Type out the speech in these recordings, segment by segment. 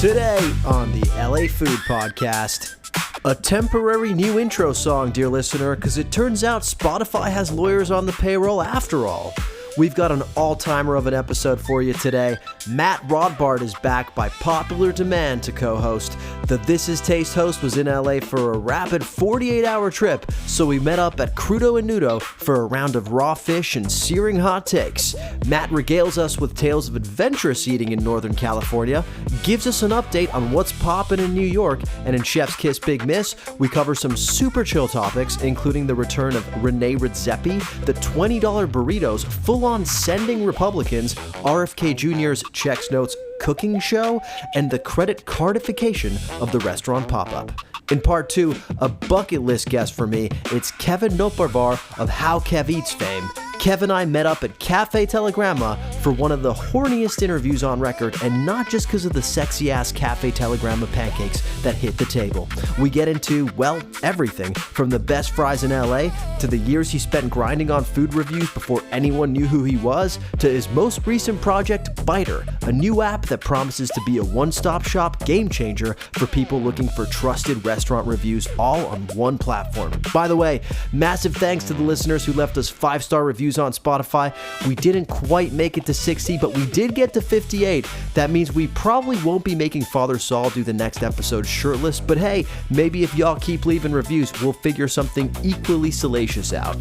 Today on the LA Food Podcast, a temporary new intro song, dear listener, because it turns out Spotify has lawyers on the payroll after all. We've got an all-timer of an episode for you today. Matt Rodbard is back by popular demand to co-host. The This Is Taste host was in LA for a rapid 48-hour trip, so we met up at Crudo and Nudo for a round of raw fish and searing hot takes. Matt regales us with tales of adventurous eating in Northern California, gives us an update on what's poppin' in New York, and in Chef's Kiss Big Miss, we cover some super chill topics, including the return of Rene Redzepi, the $20 burritos full-on sending Republicans, RFK Jr.'s Checks Notes cooking show, and the credit cardification of the restaurant pop-up. In part 2, a bucket list guest for me, it's Kevin Noparvar of How Kev Eats fame. Kev and I met up at Cafe Telegramma for one of the horniest interviews on record, and not just because of the sexy-ass Cafe Telegramma pancakes that hit the table. We get into, well, everything, from the best fries in LA, to the years he spent grinding on food reviews before anyone knew who he was, to his most recent project, Biter, a new app that promises to be a one-stop shop game changer for people looking for trusted restaurant reviews all on one platform. By the way, massive thanks to the listeners who left us 5-star reviews on Spotify. We didn't quite make it to 60, but we did get to 58. That means we probably won't be making Father Saul do the next episode shirtless, but hey, maybe if y'all keep leaving reviews, we'll figure something equally salacious out.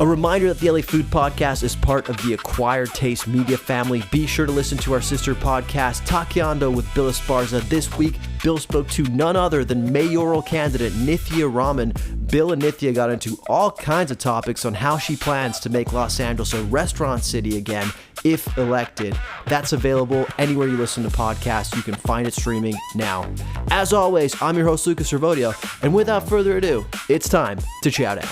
A reminder that the LA Food Podcast is part of the Acquired Taste media family. Be sure to listen to our sister podcast, Taqueando with Bill Esparza. This week, Bill spoke to none other than mayoral candidate Nithya Raman. Bill and Nithya got into all kinds of topics on how she plans to make Los Angeles a restaurant city again if elected. That's available anywhere you listen to podcasts. You can find it streaming now. As always, I'm your host, Lucas Servodio, and without further ado, it's time to chow down.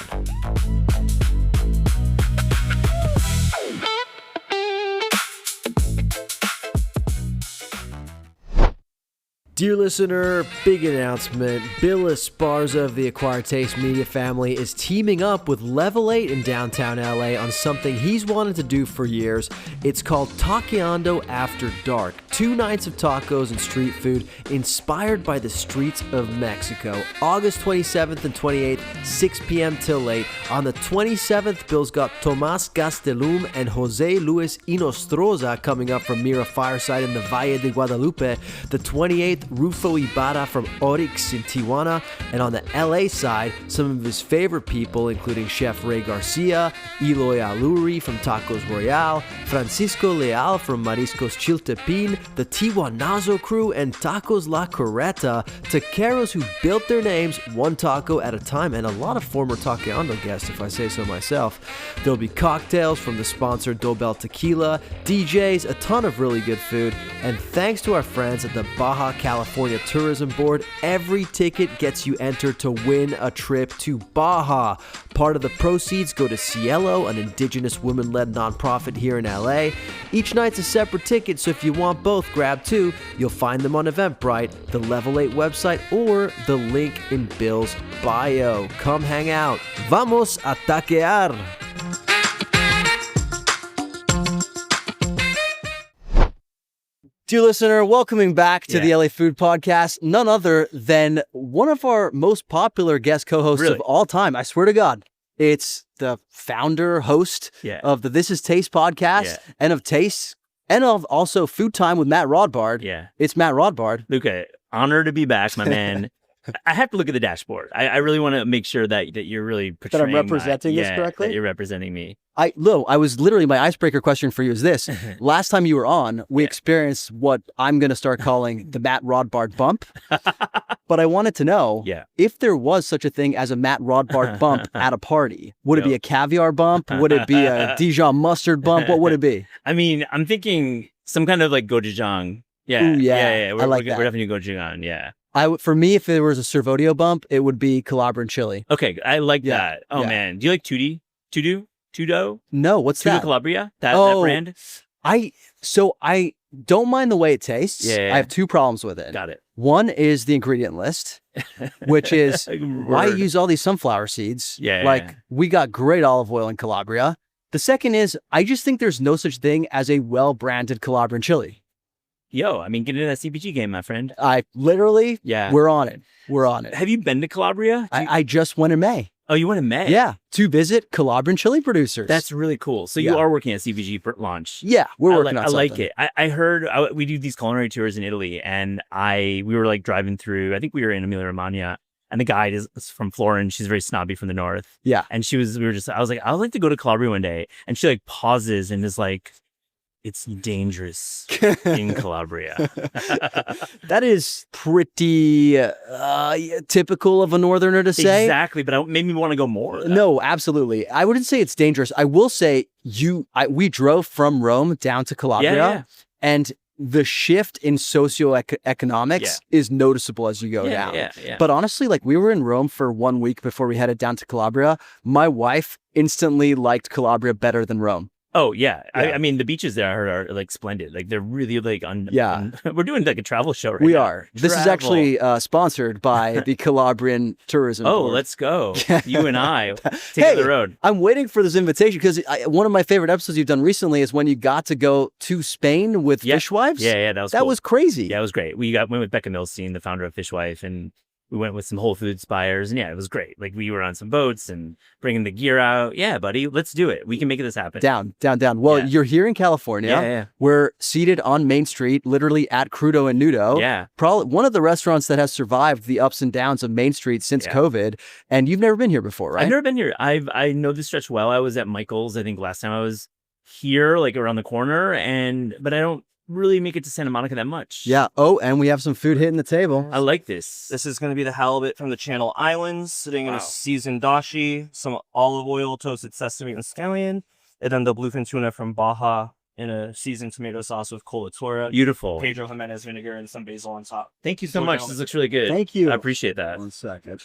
Dear listener, big announcement. Bill Esparza of the Acquired Taste media family is teaming up with Level 8 in downtown LA on something he's wanted to do for years. It's called Taqueando After Dark. 2 nights of tacos and street food inspired by the streets of Mexico. August 27th and 28th, 6 p.m. till late. On the 27th, Bill's got Tomas Gastelum and Jose Luis Inostroza coming up from Mira Fireside in the Valle de Guadalupe. The 28th, Rufo Ibarra from Oryx in Tijuana, and on the LA side, some of his favorite people, including Chef Ray Garcia, Eloy Aluri from Tacos Royale, Francisco Leal from Mariscos Chiltepin, the Tijuanazo crew, and Tacos La Correta, taqueros who built their names one taco at a time, and a lot of former Taqueando guests, if I say so myself. There'll be cocktails from the sponsor Dobel Tequila, DJs, a ton of really good food, and thanks to our friends at the Baja California Tourism Board, every ticket gets you entered to win a trip to Baja. Part of the proceeds go to Cielo, an indigenous women-led nonprofit here in LA. Each night's a separate ticket, so if you want both, grab 2. You'll find them on Eventbrite, the Level 8 website, or the link in Bill's bio. Come hang out. Vamos a taquear! Dear listener, welcoming back to the LA Food Podcast, none other than one of our most popular guest co-hosts of all time. I swear to God, it's the founder, host of the This Is Taste podcast and of Taste and of also Food Time with Matt Rodbard. Yeah. It's Matt Rodbard. Luca, honor to be back, my man. I have to look at the dashboard. I really want to make sure that you're really portraying that I'm representing this correctly. That you're representing me. I was literally, my icebreaker question for you is this. Last time you were on, we experienced what I'm going to start calling the Matt Rodbard bump. But I wanted to know if there was such a thing as a Matt Rodbard bump at a party. Would it be a caviar bump? Would it be a Dijon mustard bump? What would it be? I mean, I'm thinking some kind of like gochujang. Yeah. Ooh, yeah. We're definitely gochujang. Yeah. For me, if there was a Servodio bump, it would be Calabrian chili. Okay, I like that. Oh man, do you like Tudo? No, what's that? Tudo Calabria? That brand? I don't mind the way it tastes. Yeah. I have 2 problems with it. Got it. One is the ingredient list, which is why use all these sunflower seeds? We got great olive oil in Calabria. The second is I just think there's no such thing as a well-branded Calabrian chili. Yo, I mean, get into that CPG game, my friend. I literally, Yeah. we're on it. We're on it. Have you been to Calabria? I just went in May. Oh, you went in May? Yeah, to visit Calabrian chili producers. That's really cool. So Yeah. you are working at CPG for launch. Yeah, we're working on I something. like it. I heard we do these culinary tours in Italy, and we were like driving through. I think we were in Emilia Romagna, and the guide is from Florence. She's very snobby from the north. Yeah. And I was like, I would like to go to Calabria one day, and she like pauses and is like, it's dangerous in Calabria. That is pretty typical of a northerner to say. Exactly, but it made me want to go more. No, absolutely. I wouldn't say it's dangerous. I will say we drove from Rome down to Calabria, Yeah. and the shift in socioeconomics is noticeable as you go down. Yeah. But honestly, like we were in Rome for 1 week before we headed down to Calabria. My wife instantly liked Calabria better than Rome. Oh yeah. Yeah. I mean the beaches there I heard are like splendid. Like they're really like we're doing like a travel show right now. We are. This is Travel. actually sponsored by the Calabrian Tourism Oh, Board. let's go. You and I take Hey, the road. I'm waiting for this invitation because one of my favorite episodes you've done recently is when you got to go to Spain with Fishwives. Yeah, that was That cool. was crazy. Yeah, it was great. Went with Becca Milstein, the founder of Fishwife, and we went with some Whole Foods buyers, and yeah, it was great. Like we were on some boats and bringing the gear out. Yeah, buddy, let's do it. We can make this happen. Down. Well, Yeah. you're here in California. Yeah. We're seated on Main Street, literally at Crudo and Nudo. Yeah. Probably one of the restaurants that has survived the ups and downs of Main Street since COVID. And you've never been here before, right? I've never been here. I know this stretch well. I was at Michael's, I think last time I was here, like around the corner, but I don't really make it to Santa Monica that much. Yeah. Oh, and we have some food hitting the table. I like this. This is going to be the halibut from the Channel Islands, sitting in a seasoned dashi, some olive oil, toasted sesame and scallion, and then the bluefin tuna from Baja in a seasoned tomato sauce with colatura, Beautiful. Pedro Jimenez vinegar, and some basil on top. Thank you so much. This looks really good. Thank you. I appreciate that. 1 second.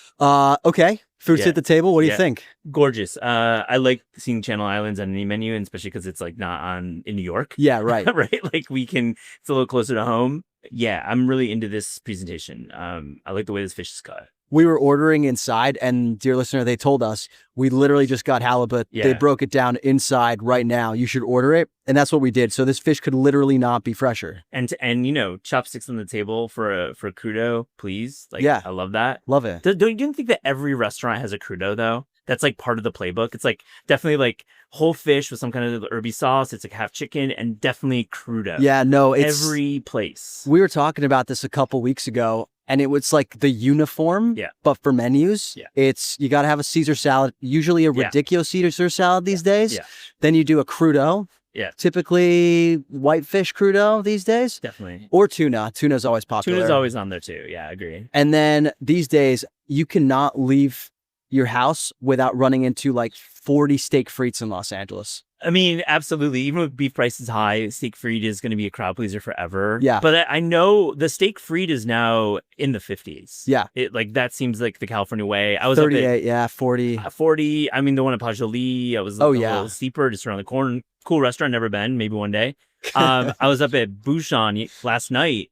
Okay. Food's Yeah. hit the table. What do you Yeah. think? Gorgeous. I like seeing Channel Islands on any menu, and especially because it's like not in New York. Yeah, right. Right? Like it's a little closer to home. Yeah, I'm really into this presentation. I like the way this fish is cut. We were ordering inside, and dear listener, they told us we literally just got halibut. Yeah. They broke it down inside right now. You should order it, and that's what we did. So this fish could literally not be fresher. And you know, chopsticks on the table for a crudo, please. Like, Yeah. I love that. Love it. Don't you think that every restaurant has a crudo though? That's like part of the playbook. It's like definitely like whole fish with some kind of herby sauce. It's like half chicken and definitely crudo. Yeah, no, it's every place. We were talking about this a couple weeks ago, and it was like the uniform. Yeah. But for menus, Yeah. it's you got to have a Caesar salad, usually a Yeah. ridiculous Caesar salad these days. Yeah. Then you do a crudo. Yeah. Typically whitefish crudo these days, Definitely. or tuna. Tuna's always popular. Tuna's always on there too. Yeah, I agree. And then these days, you cannot leave your house without running into like 40 steak frites in Los Angeles. I mean, absolutely. Even with beef prices high, steak fried is going to be a crowd pleaser forever. Yeah. But I know the steak fried is now in the 50s. Yeah. It like that seems like the California way. I was up 38, yeah, 40. at 40. I mean, the one at Page de Lis, I was a little steeper, just around the corner. Cool restaurant, never been, maybe one day. I was up at Bouchon last night.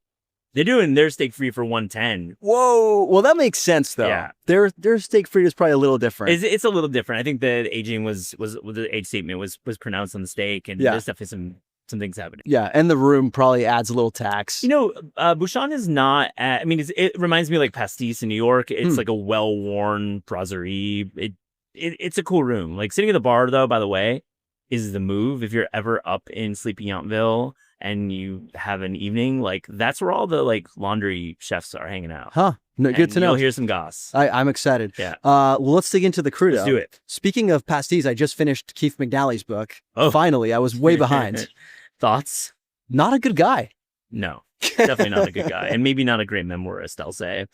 They're doing their steak free for 110. Whoa. Well, that makes sense though. Yeah. Their steak frite is probably a little different. It's a little different. I think the aging was the age statement was pronounced on the steak, and Yeah. there's definitely some things happening. Yeah, and the room probably adds a little tax. You know, Bouchon is not. I mean, it reminds me of like Pastis in New York. It's like a well-worn brasserie. It's a cool room. Like sitting at the bar, though. By the way, is the move. If you're ever up in Sleepy Yountville and you have an evening, like that's where all the like laundry chefs are hanging out. Huh? No, good And to know. You'll hear some goss. I'm excited. Yeah. Well, let's dig into the crudo. Let's do it. Speaking of pasties, I just finished Keith McNally's book. Oh. Finally, I was way behind. Thoughts? Not a good guy. No, definitely not a good guy, and maybe not a great memoirist. I'll say.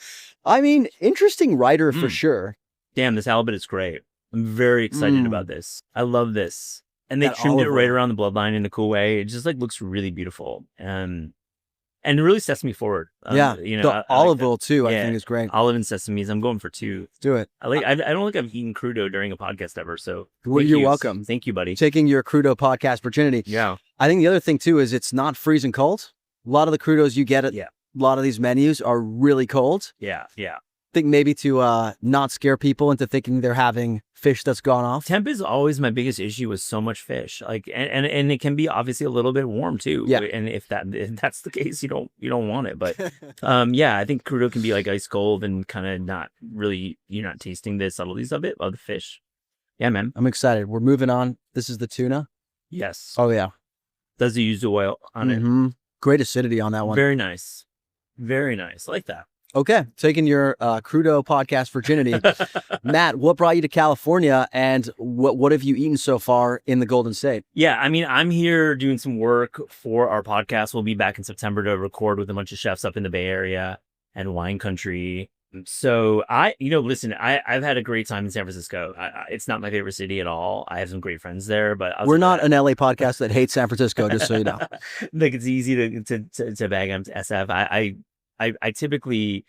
I mean, interesting writer for Mm. sure. Damn, this halibut is great. I'm very excited Mm. about this. I love this. And they That trimmed it olive right oil. around the bloodline in a cool way. It just like looks really beautiful. And it really sets me forward. Yeah. You know, The I like olive that. oil too, I Yeah. think is great. Olive and sesames. I'm going for 2. Let's do it. I don't think I've eaten crudo during a podcast ever. So Well, thank you're you. welcome. Thank you, buddy. Taking your crudo podcast virginity. Yeah. I think the other thing too is it's not freezing cold. A lot of the crudos you get at Yeah. a lot of these menus are really cold. Yeah. Yeah. think maybe to not scare people into thinking they're having fish that's gone off? Temp is always my biggest issue with so much fish. Like, and it can be obviously a little bit warm too. Yeah. And if that's the case, you don't want it. But yeah, I think crudo can be like ice cold and kind of not really, you're not tasting the subtleties of the fish. Yeah, man. I'm excited. We're moving on. This is the tuna. Yes. Oh yeah. Does he use the oil on it? Great acidity on that one. Very nice. Very nice. I like that. Okay, taking your crudo podcast virginity. Matt, what brought you to California, and what have you eaten so far in the Golden State? Yeah, I mean, I'm here doing some work for our podcast. We'll be back in September to record with a bunch of chefs up in the Bay Area and wine country. So listen, I've had a great time in San Francisco. It's not my favorite city at all. I have some great friends there, but we're not an LA podcast that hates San Francisco, just so you know. Like, it's easy to bag on SF. I typically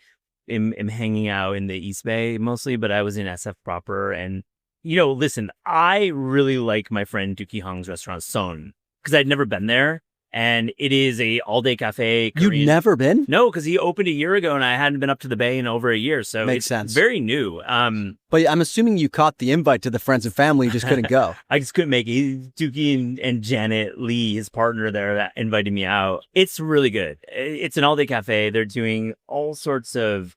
am hanging out in the East Bay mostly, but I was in SF proper. And, listen, I really like my friend Dookie Hong's restaurant, Son, because I'd never been there. And it is a all-day cafe. Korean. You've never been? No, because he opened a year ago and I hadn't been up to the Bay in over a year. So Makes it's sense. Very new. But I'm assuming you caught the invite to the friends and family, you just couldn't go. I just couldn't make it. Dookie and Janet Lee, his partner there, that invited me out. It's really good. It's an all-day cafe. They're doing all sorts of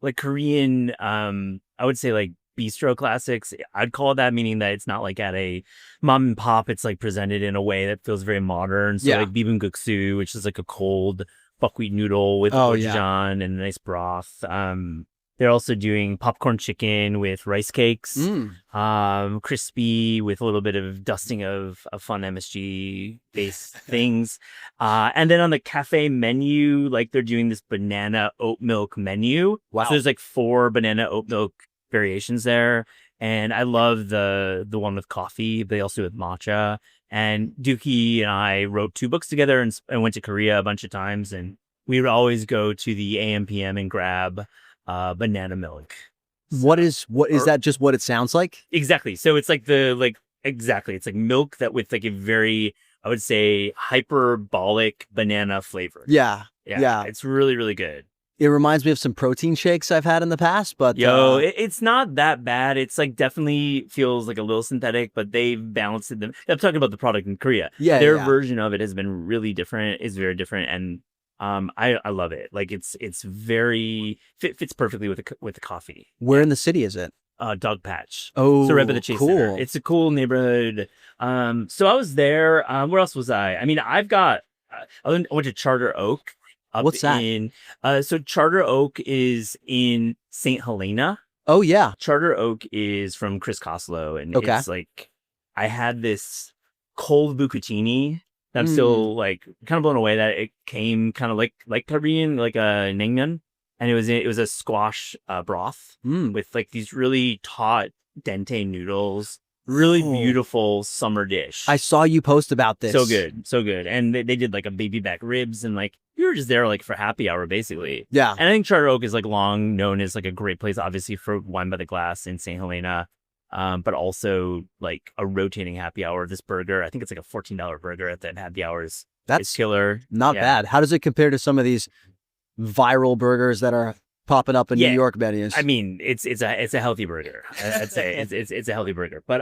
like Korean, I would say like bistro classics. I'd call it that, meaning that it's not like at a mom and pop. It's like presented in a way that feels very modern. So like bibimbap, which is like a cold buckwheat noodle with gochujang and a nice broth. They're also doing popcorn chicken with rice cakes, crispy with a little bit of dusting of fun MSG based things. And then on the cafe menu, like they're doing this banana oat milk menu. Wow. So there's like 4 banana oat milk variations there. And I love the one with coffee. They also do with matcha. And Dookie and I wrote 2 books together and went to Korea a bunch of times. And we would always go to the AM/PM and grab banana milk. What is that just what it sounds like? Exactly. So it's like it's like milk that with like a very, I would say, hyperbolic banana flavor. Yeah. It's really, really good. It reminds me of some protein shakes I've had in the past, but it's not that bad. It's like definitely feels like a little synthetic, but they've balanced it. I'm talking about the product in Korea. Their version of it has been really different. It's very different, and I love it. Like it's very fits perfectly with the coffee. Where in the city is it? Dog Patch. Oh, so right by the Chase cool. Center. It's a cool neighborhood. So I was there. Where else was I? I mean, I went to Charter Oak. What's that? So Charter Oak is in St. Helena. Oh yeah. Charter Oak is from Chris Koslow, and it's like I had this cold bucatini. I'm still like kind of blown away that it came kind of like Korean, like a naengmyeon, and it was a squash broth with like these really taut dente noodles. Really beautiful summer dish. I saw you post about this. So good. And they did like a baby back ribs, and like we were just there like for happy hour basically. Yeah. And I think Charter Oak is like long known as like a great place, obviously for wine by the glass in St. Helena, but also like a rotating happy hour. This burger, I think it's like a $14 burger at that happy hours. That's killer. Not bad. How does it compare to some of these viral burgers that are popping up in New York menus? I mean, it's a healthy burger. I'd say it's a healthy burger. But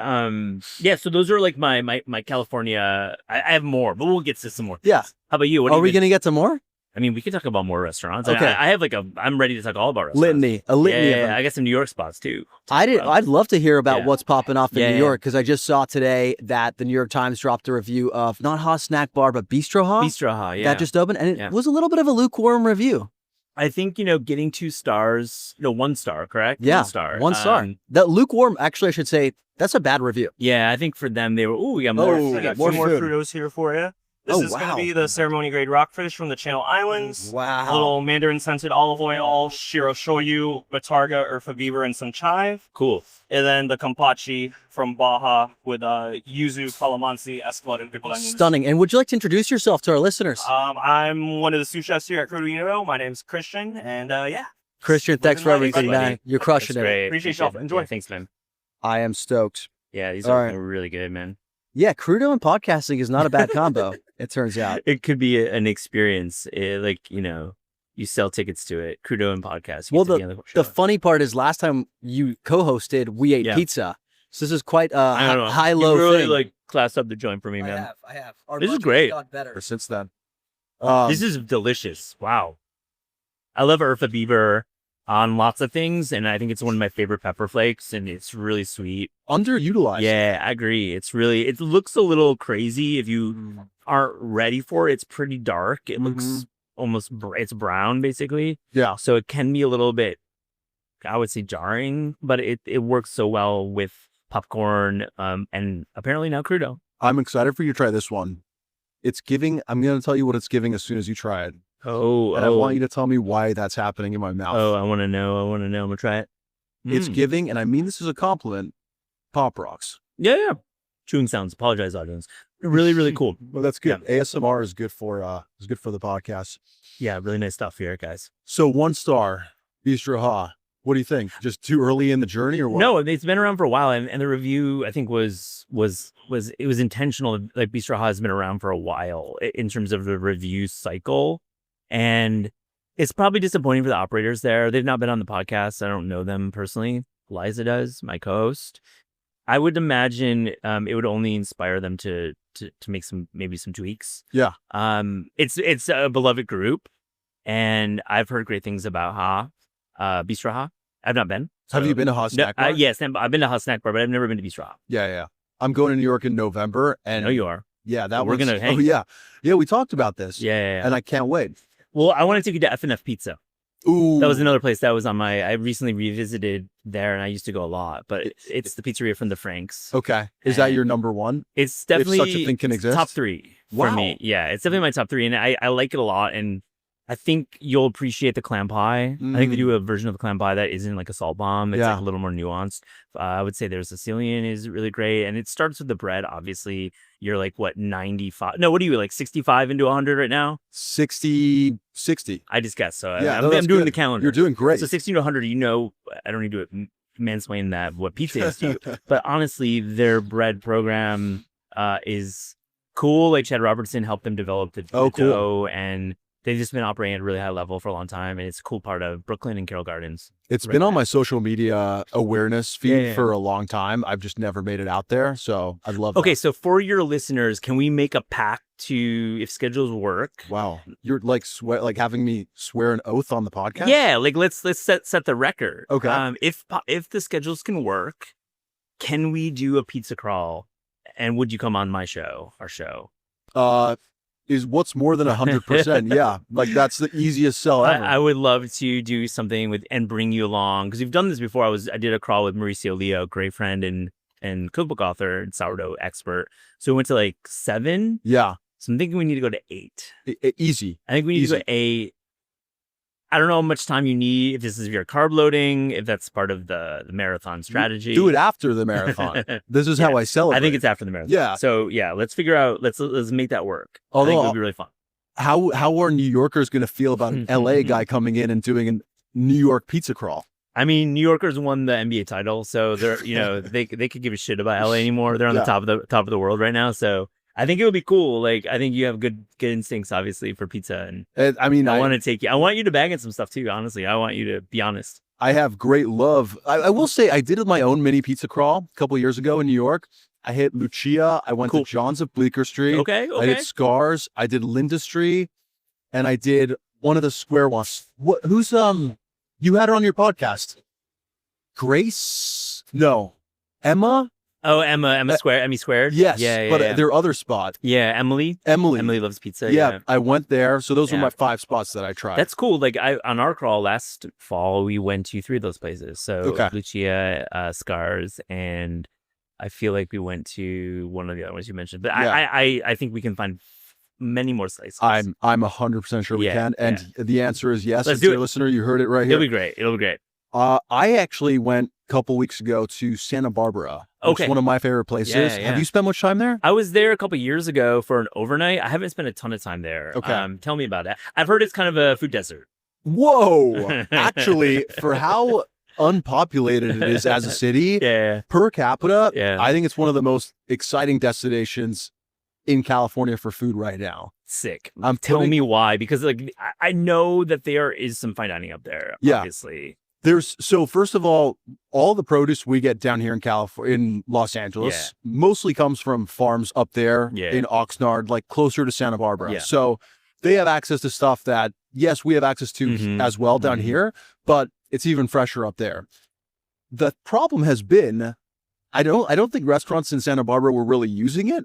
so those are like my California. I have more, but we'll get to some more. Yeah. How about you? Are we gonna get to more? I mean, we could talk about more restaurants. Okay. I have I'm ready to talk all about restaurants. A litany of them. I got some New York spots too. I'd love to hear about what's popping off in New York, because I just saw today that the New York Times dropped a review of not Ha Snack Bar, but Bistro Ha. Bistro Ha, that just opened, and it was a little bit of a lukewarm review. I think, getting 2 stars, 1 star, correct? Yeah, 1 star. 1 star. That lukewarm, actually, I should say, that's a bad review. Yeah, I think for them, they were, we got more. I got more crudos here for you. This is going to be the ceremony grade rockfish from the Channel Islands. Wow. A little mandarin scented olive oil, shiro shoyu, batarga or faviva, and some chive. Cool. And then the kampachi from Baja with yuzu, calamansi, escalade, and pickled onions. Stunning. And would you like to introduce yourself to our listeners? I'm one of the sous chefs here at Crudo Unido. My name's Christian, and Christian, thanks for everything, buddy. man. You're crushing That's it. great. Appreciate y'all. Enjoy. Yeah, thanks, man. I am stoked. Yeah, these All are right. really good, man. Yeah, crudo and podcasting is not a bad combo, it turns out. It could be an experience. you sell tickets to it. Crudo and podcast. Well, You get to be on the show. funny part is last time you co-hosted, we ate Yeah. pizza. So this is quite a I don't know. high-low you really thing. like classed up the joint for me, man. I have. Our This is lunch has great. got better. Since then, This is delicious. Wow. I love Urfa Beaver on lots of things, and I think it's one of my favorite pepper flakes, and it's really sweet. underutilized. Yeah, I agree. It looks a little crazy if you aren't ready for it. It's pretty dark. It looks almost, it's brown basically. Yeah. So it can be a little bit, I would say, jarring, but it works so well with popcorn, and apparently now crudo. I'm excited for you to try this one. It's giving. I'm going to tell you what it's giving as soon as you try it. And I want you to tell me why that's happening in my mouth. I want to know. I'm going to try it. It's giving, and I mean this is a compliment, Pop Rocks. Yeah. Chewing sounds. Apologize, audience. Really, really cool. Well, that's good. ASMR is good for the podcast. Yeah, really nice stuff here, guys. So 1 star, Bistro Ha. What do you think? Just too early in the journey or what? No, it's been around for a while, and the review I think was intentional. Like Bistro Ha has been around for a while in terms of the review cycle, and it's probably disappointing for the operators there. They've not been on the podcast. I don't know them personally. Liza does, my co-host. I would imagine it would only inspire them to make some tweaks. Yeah. It's a beloved group, and I've heard great things about Bistro Ha. I've not been. Have you been to Ha Snack Bar? Yes, I've been to Ha Snack Bar, but I've never been to Bistro Ha. Yeah. I'm going to New York in November, and I know you are. yeah, that We're gonna hang. Oh yeah, we talked about this. Yeah. And I can't wait. Well, I want to take you to F&F Pizza. Ooh, That was another place that was on my. I recently revisited there, and I used to go a lot. But it's the pizzeria from the Franks. okay. Is that your number one? It's definitely such a thing can exist? top 3 for Wow. me. Yeah, it's definitely my top 3, and I like it a lot. And I think you'll appreciate the clam pie. I think they do a version of the clam pie that isn't like a salt bomb. It's like a little more nuanced. I would say their Sicilian is really great. And it starts with the bread. Obviously, you're like, what, 95? No, what are you, like 65 into 100 right now? 60. I just guessed. So Yeah, I'm that's doing good. the calendar. You're doing great. So 60 to 100, I don't need to mansplain that, what pizza is to you. But honestly, their bread program is cool. Like Chad Robertson helped them develop the Oh, cool. dough, and they've just been operating at a really high level for a long time, and it's a cool part of Brooklyn and Carroll Gardens. It's Right been on now. my social media awareness feed Yeah. for a long time. I've just never made it out there. So I'd love Okay, that. so for your listeners, can we make a pact to, if schedules work? Wow. You're like having me swear an oath on the podcast? Yeah, like let's set the record. Okay. If the schedules can work, can we do a pizza crawl? And would you come on our show? Is what's more than 100%. Yeah. Like that's the easiest sell ever. I would love to do something and bring you along, because we've done this before. I did a crawl with Mauricio Leo, great friend and cookbook author and sourdough expert. So we went to like 7. Yeah. So I'm thinking we need to go to 8. Easy. I think we need to Easy. go 8. I don't know how much time you need, if this is your carb loading, if that's part of the marathon strategy. Do it after the marathon. This is how I celebrate. I think it's after the marathon. Yeah. So yeah, let's figure out. Let's make that work. I think it Although would be really fun. how are New Yorkers going to feel about an LA guy coming in and doing a New York pizza crawl? I mean, New Yorkers won the NBA title, so they're they could give a shit about LA anymore. They're on the top of the world right now. So I think it would be cool. Like, I think you have good instincts, obviously, for pizza, and I mean, I want to take you. I want you to bag in some stuff too. Honestly, I want you to be honest. I have great love. I will say I did my own mini pizza crawl a couple years ago in New York. I hit Lucia. I went to John's of Bleecker Street. Okay. I did Scars. I did Lindustry, and I did one of the square ones. Who's you had her on your podcast? Grace? No. Emma? Oh, Emmy Squared. Yes. Yeah. But their other spot. Yeah, Emily. Emily. Emily loves pizza. Yeah, I went there. So those were Yeah. my 5 spots that I tried. That's cool. Like on our crawl last fall, we went to 3 of those places. So Okay. Lucia, Scars, and I feel like we went to one of the other ones you mentioned. But Yeah. I think we can find many more slices. I'm 100% sure we Yeah, can. And the answer is yes. Let's It's do your it. listener. You heard it right It'll here. be great. It'll be great. I actually went a couple weeks ago to Santa Barbara. Which is Okay. one of my favorite places. Yeah. Have you spent much time there? I was there a couple years ago for an overnight. I haven't spent a ton of time there. Okay. Tell me about it. I've heard it's kind of a food desert. Whoa. Actually, for how unpopulated it is as a city, Yeah. per capita, Yeah. I think it's one of the most exciting destinations in California for food right now. Sick. I'm Tell putting- me why, because like I know that there is some fine dining up there. Yeah. Obviously. So first of all the produce we get down here in California, in Los Angeles, mostly comes from farms up there in Oxnard, like closer to Santa Barbara. Yeah. So they have access to stuff that, yes, we have access to as well down here, but it's even fresher up there. The problem has been, I don't think restaurants in Santa Barbara were really using it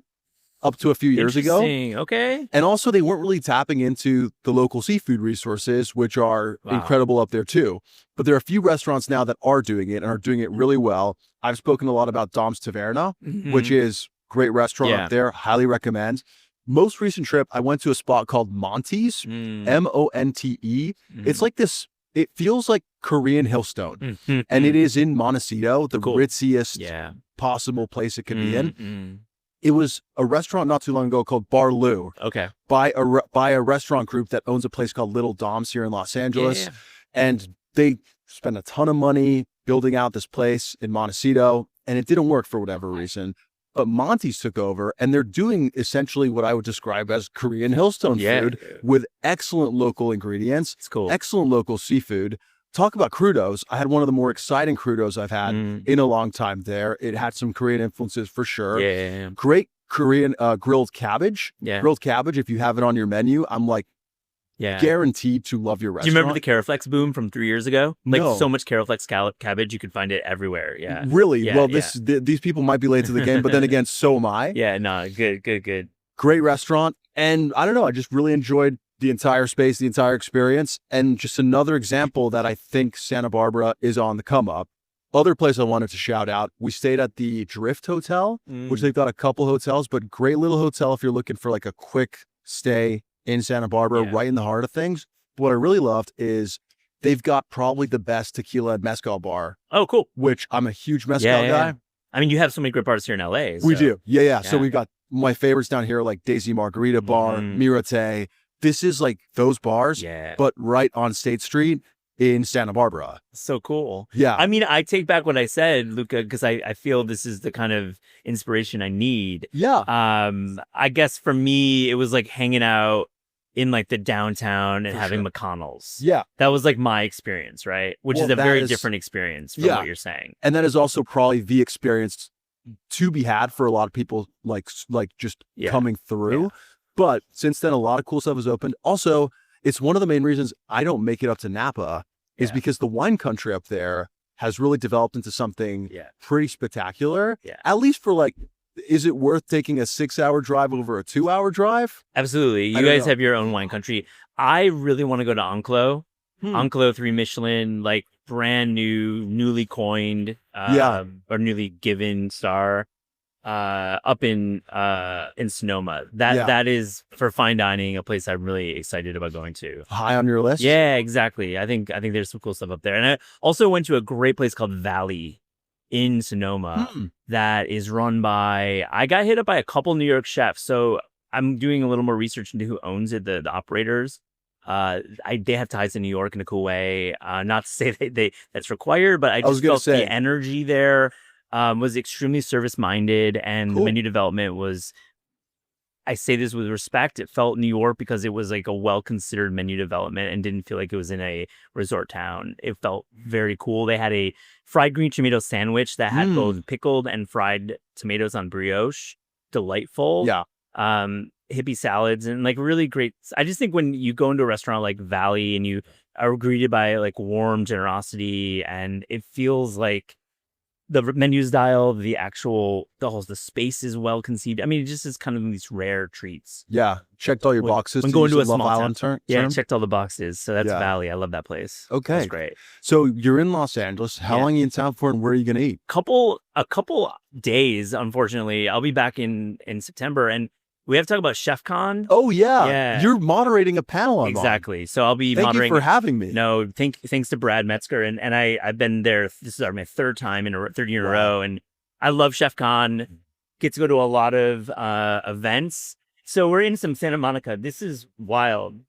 up to a few years ago. Okay. And also they weren't really tapping into the local seafood resources, which are incredible up there too. But there are a few restaurants now that are doing it and are doing it really well. I've spoken a lot about Dom's Taverna, which is great restaurant up there. Highly recommend. Most recent trip, I went to a spot called Monte's, Monte. It's like this, it feels like Korean Hillstone. And it is in Montecito, the ritziest possible place it could be in. It was a restaurant not too long ago called Bar Lou. Okay. By a restaurant group that owns a place called Little Dom's here in Los Angeles. And they spent a ton of money building out this place in Montecito, and it didn't work for whatever reason. But Monty's took over, and they're doing essentially what I would describe as Korean Hillstone food with excellent local ingredients. It's cool. Excellent local seafood. Talk about crudos. I had one of the more exciting crudos I've had in a long time there. It had some Korean influences for sure. Great Korean grilled cabbage. Grilled cabbage, if you have it on your menu, I'm like guaranteed to love your restaurant. Do you remember the Caraflex boom from 3 years ago? Like No. so much Caraflex cabbage, you could find it everywhere. Yeah. Really? Yeah, Well, these people might be late to the game, but then again, so am I. Yeah, no, good. Great restaurant. And I don't know, I just really enjoyed the entire space, the entire experience. And just another example that I think Santa Barbara is on the come up. Other place I wanted to shout out, we stayed at the Drift Hotel, which they've got a couple hotels, but great little hotel if you're looking for like a quick stay in Santa Barbara, right in the heart of things. What I really loved is they've got probably the best tequila and mezcal bar. Oh, cool. Which I'm a huge mezcal guy. I mean, you have so many great bars here in LA. We so- do. Yeah. So we've got my favorites down here, like Daisy Margarita Bar, Mirate. This is like those bars, but right on State Street in Santa Barbara. So cool. Yeah. I mean, I take back what I said, Luca, because I feel this is the kind of inspiration I need. Yeah. I guess for me, it was like hanging out in like the downtown and having McConnell's. Yeah. That was like my experience, right? Which Well, is a that very is- different experience from Yeah. what you're saying. And that is also probably the experience to be had for a lot of people, like just coming through. But since then, a lot of cool stuff has opened. Also, it's one of the main reasons I don't make it up to Napa is because the wine country up there has really developed into something pretty spectacular. At least for like, is it worth taking a 6-hour drive over a 2-hour drive? Absolutely. You don't guys know. have your own wine country. I really want to go to Enclos. Enclos 3 Michelin, like brand new, newly coined, or newly given star, up in Sonoma. That is for fine dining, a place I'm really excited about going to. High on your list? Yeah, exactly. I think there's some cool stuff up there. And I also went to a great place called Valley in Sonoma that is run by, I got hit up by a couple New York chefs. So I'm doing a little more research into who owns it, the operators. They have ties in New York in a cool way. Not to say that's required, but I just felt the energy there was extremely service minded, and the menu development was, I say this with respect, it felt New York because it was like a well considered menu development and didn't feel like it was in a resort town. It felt very cool. They had a fried green tomato sandwich that had both pickled and fried tomatoes on brioche. Delightful. Yeah. Hippie salads and like really great. I just think when you go into a restaurant like Valley and you are greeted by like warm generosity, and it feels like the menu's dialed, the space is well conceived. I mean, it just is kind of these rare treats. Yeah. Checked all your boxes. When going to a Love small Island town. term? Checked all the boxes. So that's Valley. I love that place. Okay. That's great. So you're in Los Angeles. How long are you in town for, and where are you going to eat? A couple days, unfortunately. I'll be back in September, and we have to talk about Chef Con. Oh, yeah. Yeah. You're moderating a panel on Exactly. So I'll be Thank moderating. you for having me. No, thanks to Brad Metzger. And I've been there. This is my third year in a row. And I love Chef Con. Get to go to a lot of events. So we're in some Santa Monica. This is wild.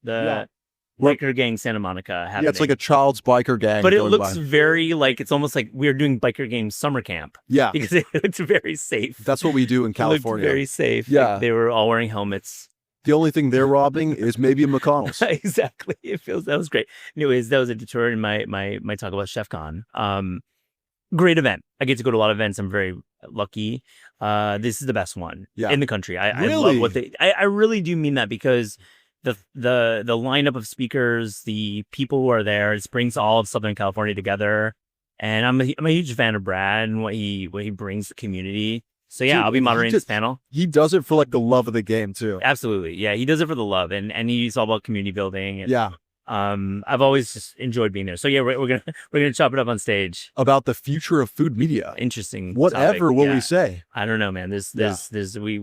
biker gang Santa Monica happening. Yeah, it's like a child's biker gang. But it going looks by. very like it's almost like we're doing biker gang summer camp. Yeah, Because it looks very safe. that's what we do in It looked California. very safe. Yeah. Like, they were all wearing helmets. The only thing they're robbing is maybe a McConnell's. Exactly. That was great. Anyways, that was a detour in my talk about ChefCon. Great event. I get to go to a lot of events. I'm very lucky. This is the best one in the country. I Really? love what I really do mean that, because the lineup of speakers, the people who are there, it brings all of Southern California together. And I'm a huge fan of Brad and what he brings to the community. So yeah, Dude, I'll be moderating this just- panel. He does it for like the love of the game too. Absolutely. Yeah, he does it for the love, and he's all about community building. And, Yeah. I've always just enjoyed being there. So yeah, we're gonna chop it up on stage. About the future of food media. Interesting. Whatever topic. will Yeah. we say? I don't know, man. There's we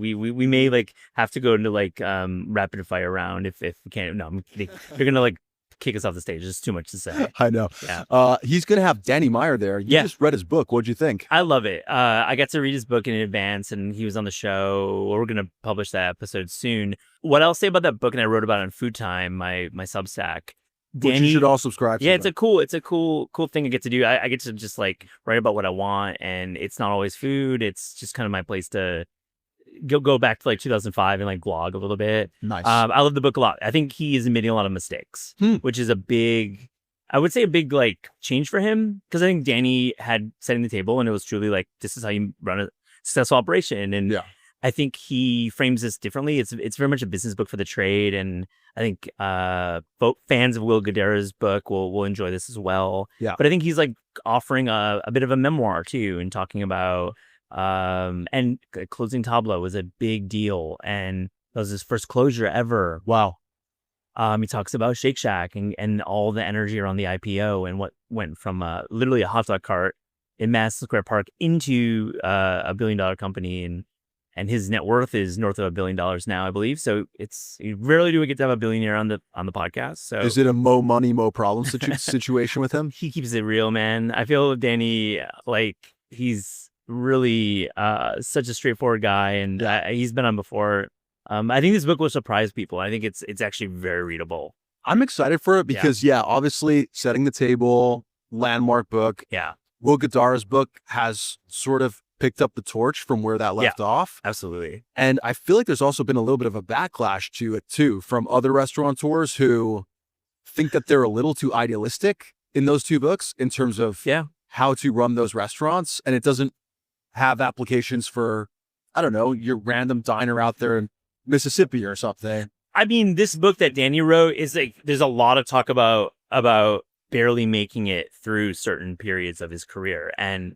may like have to go into like rapid fire round if we can't. No, they're gonna like kick us off the stage. There's too much to say. I know. Yeah. He's gonna have Danny Meyer there. You just read his book. What'd you think? I love it. I got to read his book in advance, and he was on the show. We're gonna publish that episode soon. What I'll say about that book, and I wrote about it on Food Time, my Substack. Which you should all subscribe to. Yeah, it's a cool thing I get to do. I get to just like write about what I want, and it's not always food. It's just kind of my place to go back to like 2005 and like blog a little bit. Nice. I love the book a lot. I think he is admitting a lot of mistakes, which is a big like change for him, because I think Danny had setting the table, and it was truly like, this is how you run a successful operation. And I think he frames this differently. It's very much a business book for the trade, and I think fans of Will Guidara's book will enjoy this as well. Yeah. But I think he's like offering a bit of a memoir too, and talking about and Closing Tableau was a big deal, and that was his first closure ever. Wow. He talks about Shake Shack and all the energy around the IPO, and what went from literally a hot dog cart in Madison Square Park into a $1 billion company, and his net worth is north of $1 billion now, I believe. So you rarely do we get to have a billionaire on the podcast. So is it a mo money, mo problem situation with him? He keeps it real, man. I feel Danny, like, he's really such a straightforward guy, and he's been on before. I think this book will surprise people. I think it's actually very readable. I'm excited for it because obviously setting the table, landmark book. Yeah. Will Guidara's book has sort of picked up the torch from where that left off. Absolutely. And I feel like there's also been a little bit of a backlash to it too, from other restaurateurs who think that they're a little too idealistic in those two books in terms of how to run those restaurants. And it doesn't have applications for, I don't know, your random diner out there in Mississippi or something. I mean, this book that Danny wrote is like, there's a lot of talk about barely making it through certain periods of his career. And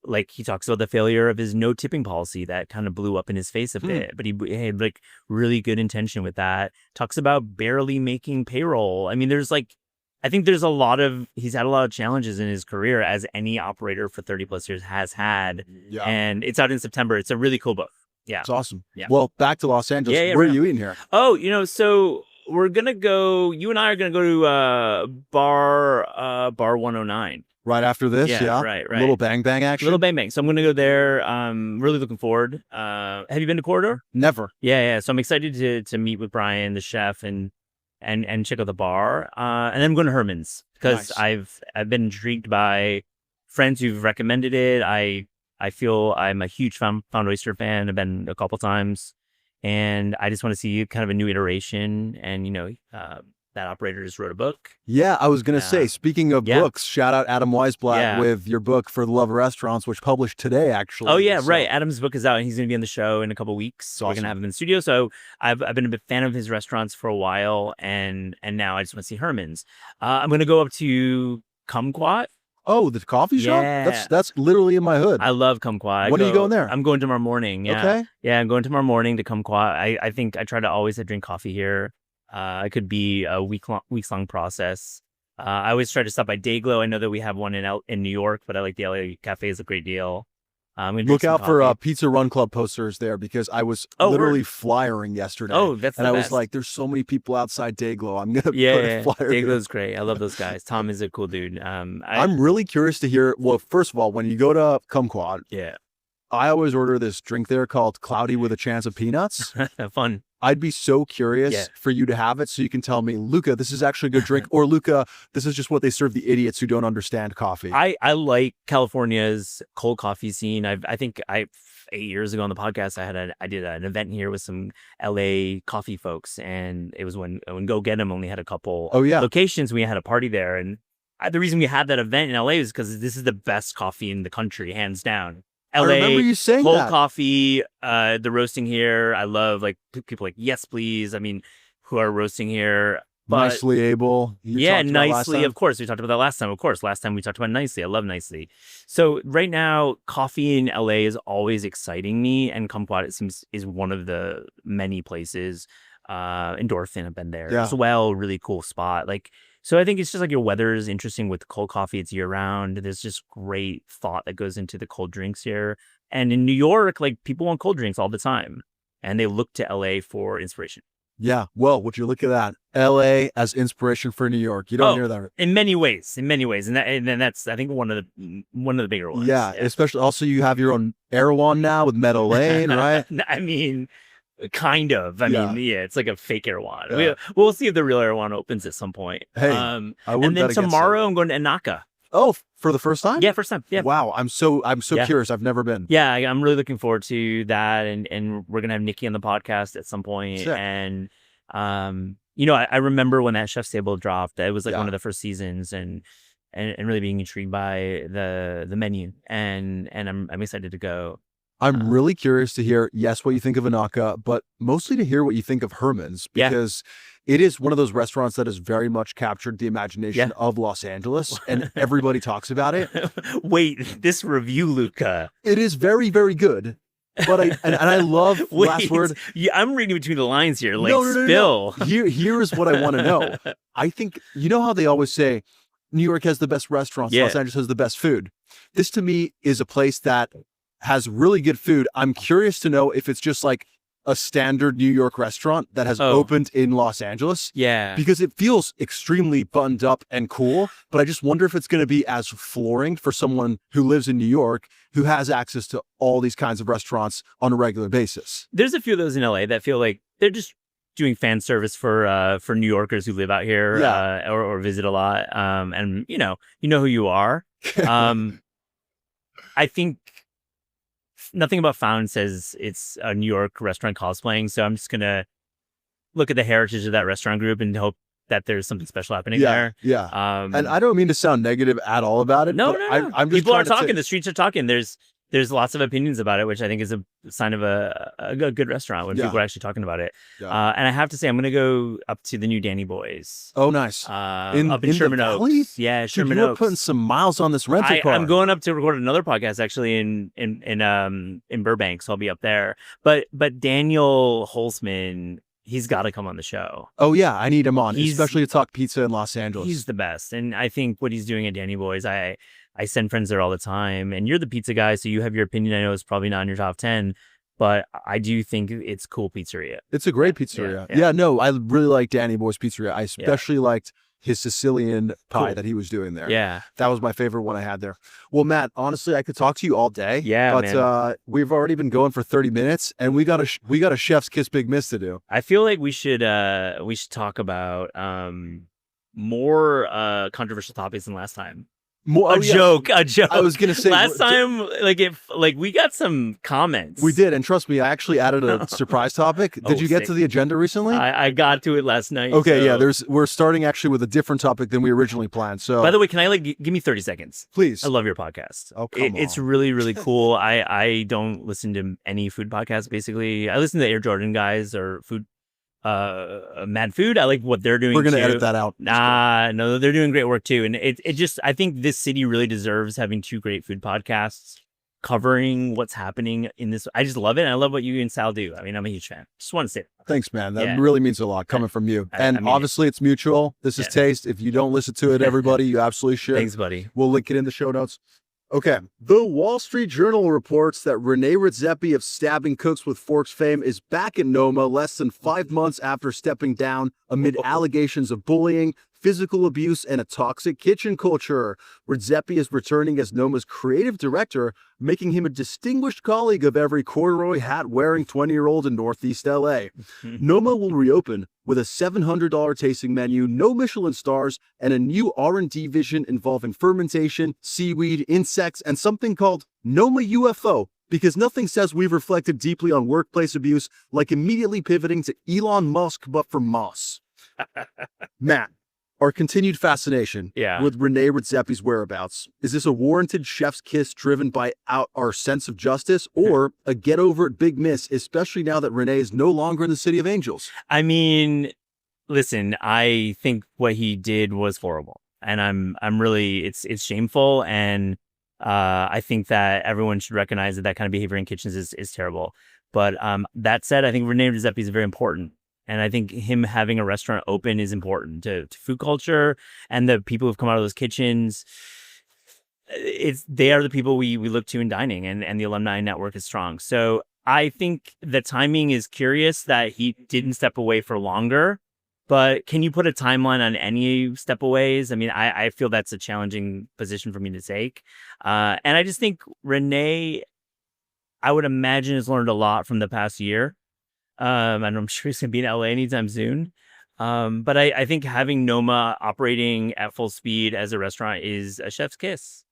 like, he talks about the failure of his no tipping policy that kind of blew up in his face a bit, but he had like really good intention with that. Talks about barely making payroll. I mean, I think he's had a lot of challenges in his career, as any operator for 30 plus years has had. Yeah. And it's out in September. It's a really cool book. Yeah. It's awesome. Yeah. Well, back to Los Angeles. Where are you eating here? Oh, so we're going to go, you and I are going to go to bar 109. Right after this, Right. A little bang action. Little bang. So I'm going to go there. Really looking forward. Have you been to Corridor? Never. Yeah. So I'm excited to meet with Brian, the chef, and check out the bar. And then I'm going to Herman's, because I've been intrigued by friends who've recommended it. I feel I'm a huge Found Oyster fan. I've been a couple times, and I just want to see kind of a new iteration. And that operator just wrote a book. Yeah, I was going to say, speaking of books, shout out Adam Weisblatt with your book For the Love of Restaurants, which published today, actually. Oh, yeah, right. Adam's book is out, and he's going to be on the show in a couple weeks. Awesome. We're going to have him in the studio. So I've been a big fan of his restaurants for a while, and now I just want to see Herman's. I'm going to go up to Kumquat. Oh, the coffee shop? Yeah. That's literally in my hood. I love Kumquat. When are you going there? I'm going tomorrow morning. Yeah. Okay. Yeah, I'm going tomorrow morning to Kumquat. I think I try to always drink coffee here. It could be a weeks-long process. I always try to stop by Dayglow. I know that we have one in New York, but I like the LA Cafe. Is a great deal. Look out for Pizza Run Club posters there, because I was literally flyering yesterday. Oh, that's the And I best. was like, there's so many people outside Dayglow. I'm going to put a flyer. Dayglow's great. I love those guys. Tom is a cool dude. I'm really curious to hear, well, first of all, when you go to Kumquat, I always order this drink there called Cloudy with a Chance of Peanuts. Fun. I'd be so curious Yeah. for you to have it so you can tell me, Luca, this is actually a good drink, or Luca, this is just what they serve the idiots who don't understand coffee. I like California's cold coffee scene. I think 8 years ago on the podcast, I did an event here with some LA coffee folks, and it was when Go Get 'Em only had a couple locations. We had a party there, and the reason we had that event in LA is because this is the best coffee in the country, hands down. LA, I remember you saying cold that. coffee, the roasting here. I love like people like Yes Please. I mean, who are roasting here. But, Nicely Able. yeah, Nicely. Of course, we talked about that last time. Of course, last time we talked about Nicely. I love Nicely. So right now, coffee in LA is always exciting me, and Kumquat, it seems, is one of the many places. Endorphin, I've been there as well. Really cool spot. Like, so I think it's just like your weather is interesting with cold coffee. It's year round. There's just great thought that goes into the cold drinks here. And in New York, like people want cold drinks all the time, and they look to LA for inspiration. Yeah. Well, would you look at that? LA as inspiration for New York. You don't hear that. In many ways. And then that's, I think, one of the bigger ones. Yeah. Especially also you have your own Erewhon now with Meadow Lane, right? I mean, kind of. I mean, it's like a fake Erewhon. Yeah. We'll see if the real Erewhon opens at some point. Hey, and then tomorrow I'm going to Anaka. Oh, for the first time? Yeah, first time. Yeah. Wow. I'm so curious. I've never been. Yeah, I'm really looking forward to that. And we're gonna have Nikki on the podcast at some point. Sick. And I remember when that Chef's Table dropped. It was like one of the first seasons, and really being intrigued by the menu. And I'm excited to go. I'm really curious to hear, what you think of Anaka, but mostly to hear what you think of Herman's, because it is one of those restaurants that has very much captured the imagination of Los Angeles, and everybody talks about it. Wait, this review, Luca. It is very, very good. But I love last word. Yeah, I'm reading between the lines here. Like, no. Here is what I want to know. I think, you know how they always say New York has the best restaurants, Los Angeles has the best food. This to me is a place that has really good food. I'm curious to know if it's just like a standard New York restaurant that has opened in Los Angeles. Yeah. Because it feels extremely buttoned up and cool, but I just wonder if it's going to be as flooring for someone who lives in New York, who has access to all these kinds of restaurants on a regular basis. There's a few of those in LA that feel like they're just doing fan service for New Yorkers who live out here or visit a lot. And you know who you are. I think nothing about Found says it's a New York restaurant cosplaying, so I'm just gonna look at the heritage of that restaurant group and hope that there's something special happening there. Yeah. And I don't mean to sound negative at all about it. No. I'm just people are talking. The streets are talking. There's lots of opinions about it, which I think is a sign of a good restaurant when people are actually talking about it. Yeah. And I have to say, I'm going to go up to the new Danny Boys. Oh, nice. Up in Sherman Oaks. Yeah, Sherman Oaks. Oaks. Putting some miles on this rental car. I'm going up to record another podcast actually in Burbank, so I'll be up there. But Daniel Holzman, he's got to come on the show. Oh yeah, I need him on, especially to talk pizza in Los Angeles. He's the best, and I think what he's doing at Danny Boys, I send friends there all the time, and you're the pizza guy, so you have your opinion. I know it's probably not in your top 10, but I do think it's cool pizzeria. It's a great pizzeria. Yeah, no, I really like Danny Boy's Pizzeria. I especially liked his Sicilian pie that he was doing there. Yeah. That was my favorite one I had there. Well, Matt, honestly, I could talk to you all day. Yeah, but man. We've already been going for 30 minutes, and we got a chef's kiss big miss to do. I feel like we should talk about more controversial topics than last time. A joke. I was gonna say last time, we got some comments. We did, and trust me, I actually added a surprise topic. Did you get to the agenda recently? I got to it last night. Okay, so. We're starting actually with a different topic than we originally planned. So, by the way, can I give me 30 seconds? Please. I love your podcast. Oh, come on. It's really, really cool. I don't listen to any food podcasts. Basically, I listen to the Air Jordan guys or food. Mad Food. I like what they're doing. We're gonna edit that out. No, they're doing great work too. And it just, I think this city really deserves having two great food podcasts covering what's happening in this. I just love it. And I love what you and Sal do. I mean, I'm a huge fan. Just want to say that. Thanks, man. That really means a lot coming from you. And I mean, obviously it's mutual. This is taste. If you don't listen to it, everybody, you absolutely should. Thanks, buddy. We'll link it in the show notes. Okay. The Wall Street Journal reports that Rene Redzepi of Stabbing Cooks with Forks fame is back in Noma less than 5 months after stepping down amid allegations of bullying, physical abuse, and a toxic kitchen culture. Redzepi is returning as Noma's creative director, making him a distinguished colleague of every corduroy hat-wearing 20-year-old in Northeast LA. Noma will reopen with a $700 tasting menu, no Michelin stars, and a new R&D vision involving fermentation, seaweed, insects, and something called Noma UFO, because nothing says we've reflected deeply on workplace abuse like immediately pivoting to Elon Musk but for moss. Matt, our continued fascination with Rene Redzepi's whereabouts. Is this a warranted chef's kiss driven by our sense of justice, or a get-over-it big miss, especially now that Rene is no longer in the City of Angels? I mean, listen, I think what he did was horrible. And I'm really, it's shameful. And I think that everyone should recognize that kind of behavior in kitchens is terrible. But that said, I think Rene Redzepi is very important. And I think him having a restaurant open is important to food culture and the people who've come out of those kitchens. They are the people we look to in dining, and the alumni network is strong. So I think the timing is curious that he didn't step away for longer. But can you put a timeline on any stepaways? I mean, I feel that's a challenging position for me to take. And I just think Rene, I would imagine, has learned a lot from the past year. And I'm sure he's going to be in LA anytime soon. But I think having Noma operating at full speed as a restaurant is a chef's kiss.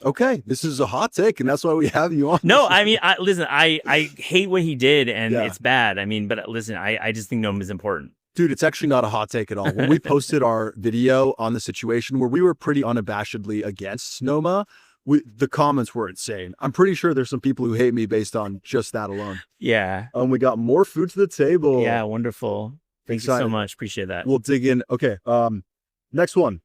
Okay, this is a hot take, and that's why we have you on. No, I mean, listen, I hate what he did, and it's bad. I mean, but listen, I just think Noma is important. Dude, it's actually not a hot take at all. When we posted our video on the situation where we were pretty unabashedly against Noma, the comments were insane. I'm pretty sure there's some people who hate me based on just that alone. Yeah. We got more food to the table. Yeah, wonderful. Thank you so much. Appreciate that. We'll dig in. Okay. Next one.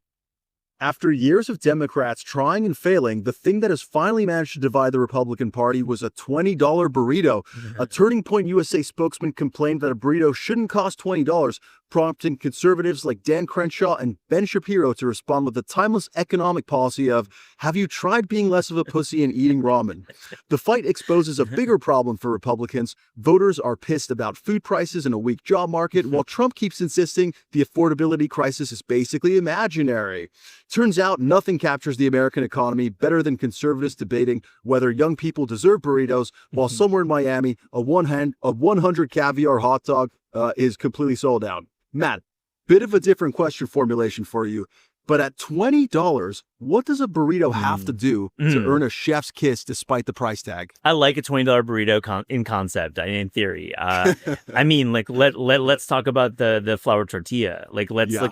After years of Democrats trying and failing, the thing that has finally managed to divide the Republican Party was a $20 burrito. A Turning Point USA spokesman complained that a burrito shouldn't cost $20, prompting conservatives like Dan Crenshaw and Ben Shapiro to respond with the timeless economic policy of, have you tried being less of a pussy and eating ramen? The fight exposes a bigger problem for Republicans. Voters are pissed about food prices and a weak job market, while Trump keeps insisting the affordability crisis is basically imaginary. Turns out nothing captures the American economy better than conservatives debating whether young people deserve burritos, while somewhere in Miami, a 100 caviar hot dog is completely sold out. Matt, bit of a different question formulation for you, but at $20, what does a burrito have to do to earn a chef's kiss despite the price tag? I like a $20 burrito in concept, in theory. I mean, like let's talk about the flour tortilla. Like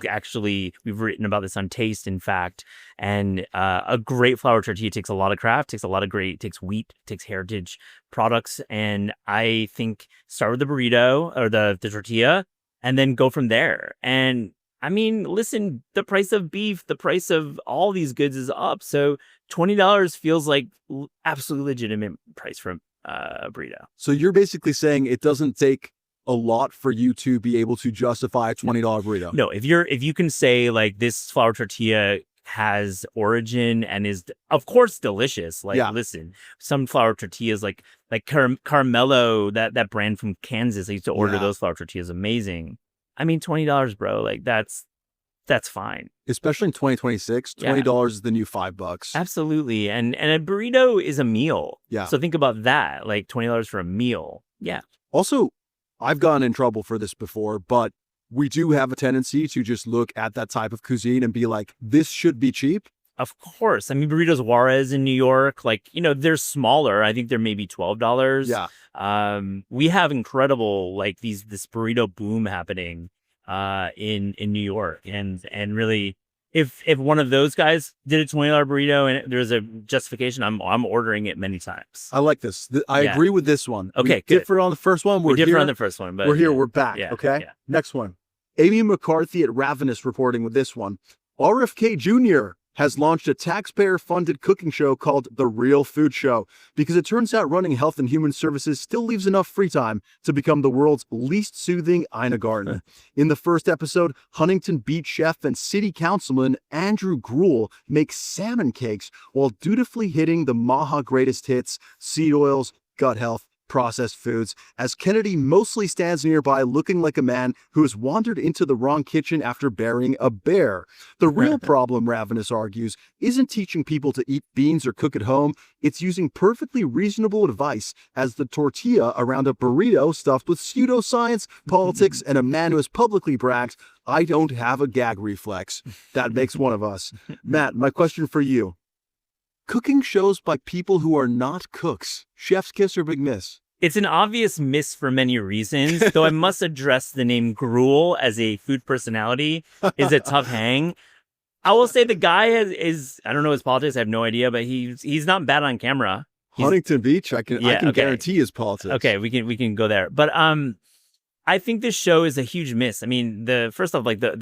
actually, we've written about this on Taste, in fact, and a great flour tortilla takes a lot of craft, takes wheat, takes heritage products, and I think start with the burrito or the tortilla, and then go from there. And I mean, listen, the price of beef, the price of all these goods is up. So $20 feels like absolutely legitimate price for a burrito. So you're basically saying it doesn't take a lot for you to be able to justify a $20 burrito? No, if you can say like this flour tortilla has origin and is of course delicious. Like listen, some flour tortillas like Caramello, that brand from Kansas, I used to order those flour tortillas, amazing. I mean, $20, bro, like that's fine. Especially in 2026, $20 is the new $5. Absolutely. And a burrito is a meal. Yeah. So think about that, like $20 for a meal. Yeah. Also, I've gotten in trouble for this before, but we do have a tendency to just look at that type of cuisine and be like, this should be cheap. Of course. I mean, Burritos Juarez in New York, like, they're smaller. I think they're maybe $12. Yeah. We have incredible, like this burrito boom happening in New York. And really, if one of those guys did a $20 burrito and there's a justification, I'm ordering it many times. I like this. I agree with this one. Okay, we differ on the first one. We differ on the first one, but we're here. We're back. Okay. Yeah. Next one. Amy McCarthy at Ravenous reporting with this one. RFK Jr. has launched a taxpayer-funded cooking show called The Real Food Show because it turns out running Health and Human Services still leaves enough free time to become the world's least soothing Ina Garten. In the first episode, Huntington Beach chef and city councilman Andrew Gruel makes salmon cakes while dutifully hitting the Maha greatest hits, seed oils, gut health, processed foods, as Kennedy mostly stands nearby looking like a man who has wandered into the wrong kitchen after burying a bear. The real problem, Ravenous argues, isn't teaching people to eat beans or cook at home, it's using perfectly reasonable advice as the tortilla around a burrito stuffed with pseudoscience, politics, and a man who has publicly bragged, "I don't have a gag reflex." That makes one of us. Matt, my question for you. Cooking shows by people who are not cooks. Chef's kiss or big miss? It's an obvious miss for many reasons, though I must address the name Gruel as a food personality is a tough hang. I will say the guy is I don't know his politics, I have no idea, but he's not bad on camera. Huntington Beach, I can guarantee his politics. Okay, we can go there. But I think this show is a huge miss. I mean, the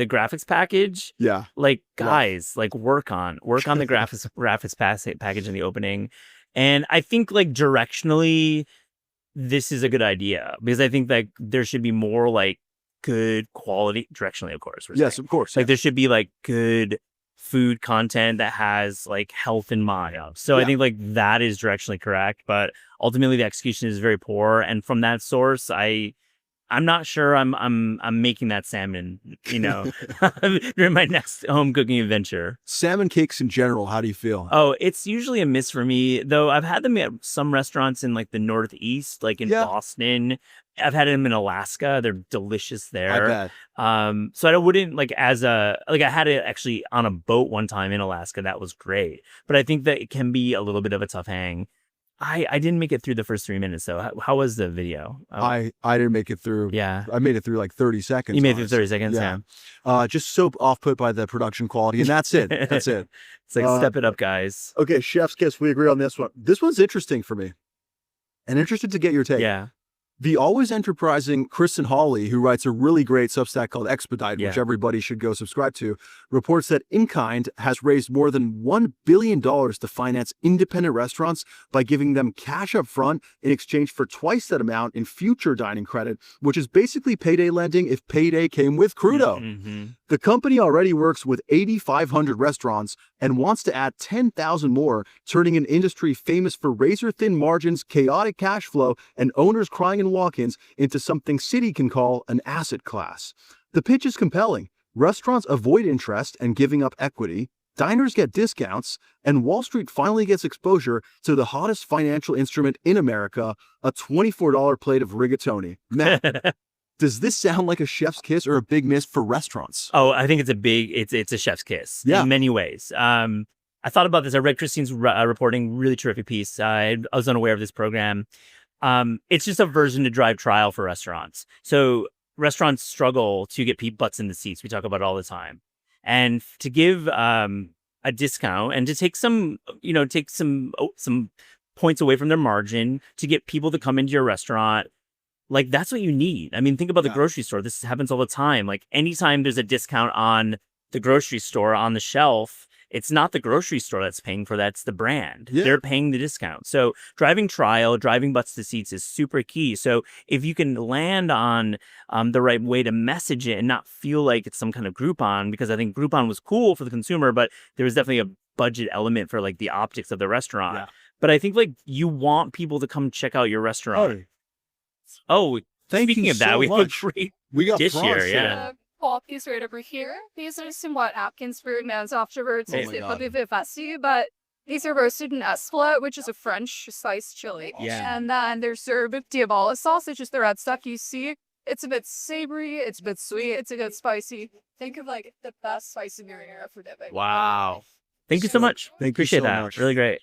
graphics package. Yeah. Like, guys, like work on the graphics package in the opening. And I think like directionally, this is a good idea because I think like there should be more like good quality directionally, of course. Yes, of course. Like there should be like good food content that has like health in mind. So I think like that is directionally correct, but ultimately the execution is very poor. And from that source, I'm not sure I'm making that salmon, during my next home cooking adventure. Salmon cakes in general, how do you feel? Oh, it's usually a miss for me, though I've had them at some restaurants in like the Northeast, like in Boston. I've had them in Alaska. They're delicious there. I bet. So I wouldn't I had it actually on a boat one time in Alaska. That was great. But I think that it can be a little bit of a tough hang. I didn't make it through the first 3 minutes, though. How was the video? I didn't make it through. Yeah. I made it through like 30 seconds. You made it through 30 seconds, yeah. Just so off-put by the production quality, and that's it. That's it. It's like, step it up, guys. Okay, Chef's Kiss, we agree on this one. This one's interesting for me, and interested to get your take. Yeah. The always enterprising Kristen Hawley, who writes a really great Substack called Expedite, which everybody should go subscribe to, reports that InKind has raised more than $1 billion to finance independent restaurants by giving them cash up front in exchange for twice that amount in future dining credit, which is basically payday lending if payday came with crudo. Mm-hmm. The company already works with 8,500 restaurants and wants to add 10,000 more, turning an industry famous for razor-thin margins, chaotic cash flow, and owners crying in walk-ins into something Citi can call an asset class. The pitch is compelling. Restaurants avoid interest and giving up equity, diners get discounts, and Wall Street finally gets exposure to the hottest financial instrument in America, a $24 plate of rigatoni. Matt, does this sound like a chef's kiss or a big miss for restaurants? Oh, I think it's a chef's kiss in many ways. I thought about this. I read Christine's reporting, really terrific piece. I was unaware of this program. It's just a version to drive trial for restaurants. So restaurants struggle to get butts in the seats. We talk about it all the time. And to give a discount and to take some points away from their margin to get people to come into your restaurant, like that's what you need. I mean, think about the grocery store. This happens all the time. Like anytime there's a discount on the grocery store on the shelf, it's not the grocery store that's paying for that. It's the brand. Yeah. They're paying the discount. So driving trial, driving butts to seats is super key. So if you can land on the right way to message it and not feel like it's some kind of Groupon, because I think Groupon was cool for the consumer, but there was definitely a budget element for like the optics of the restaurant. Yeah. But I think like you want people to come check out your restaurant. Oh, speaking of that, we have a great dish here. Yeah. Pork is right over here. These are somewhat Atkins fruit, man's afterwards. It's a bit fussy, but these are roasted in esfla, which is a French sliced chili. Yeah. And then they're served with diavola sauce, which is the red stuff you see. It's a bit savory, it's a bit sweet, it's a bit spicy. Think of like the best spice of your era for dipping. Wow. Thank you so much. Appreciate that. Much. Really great.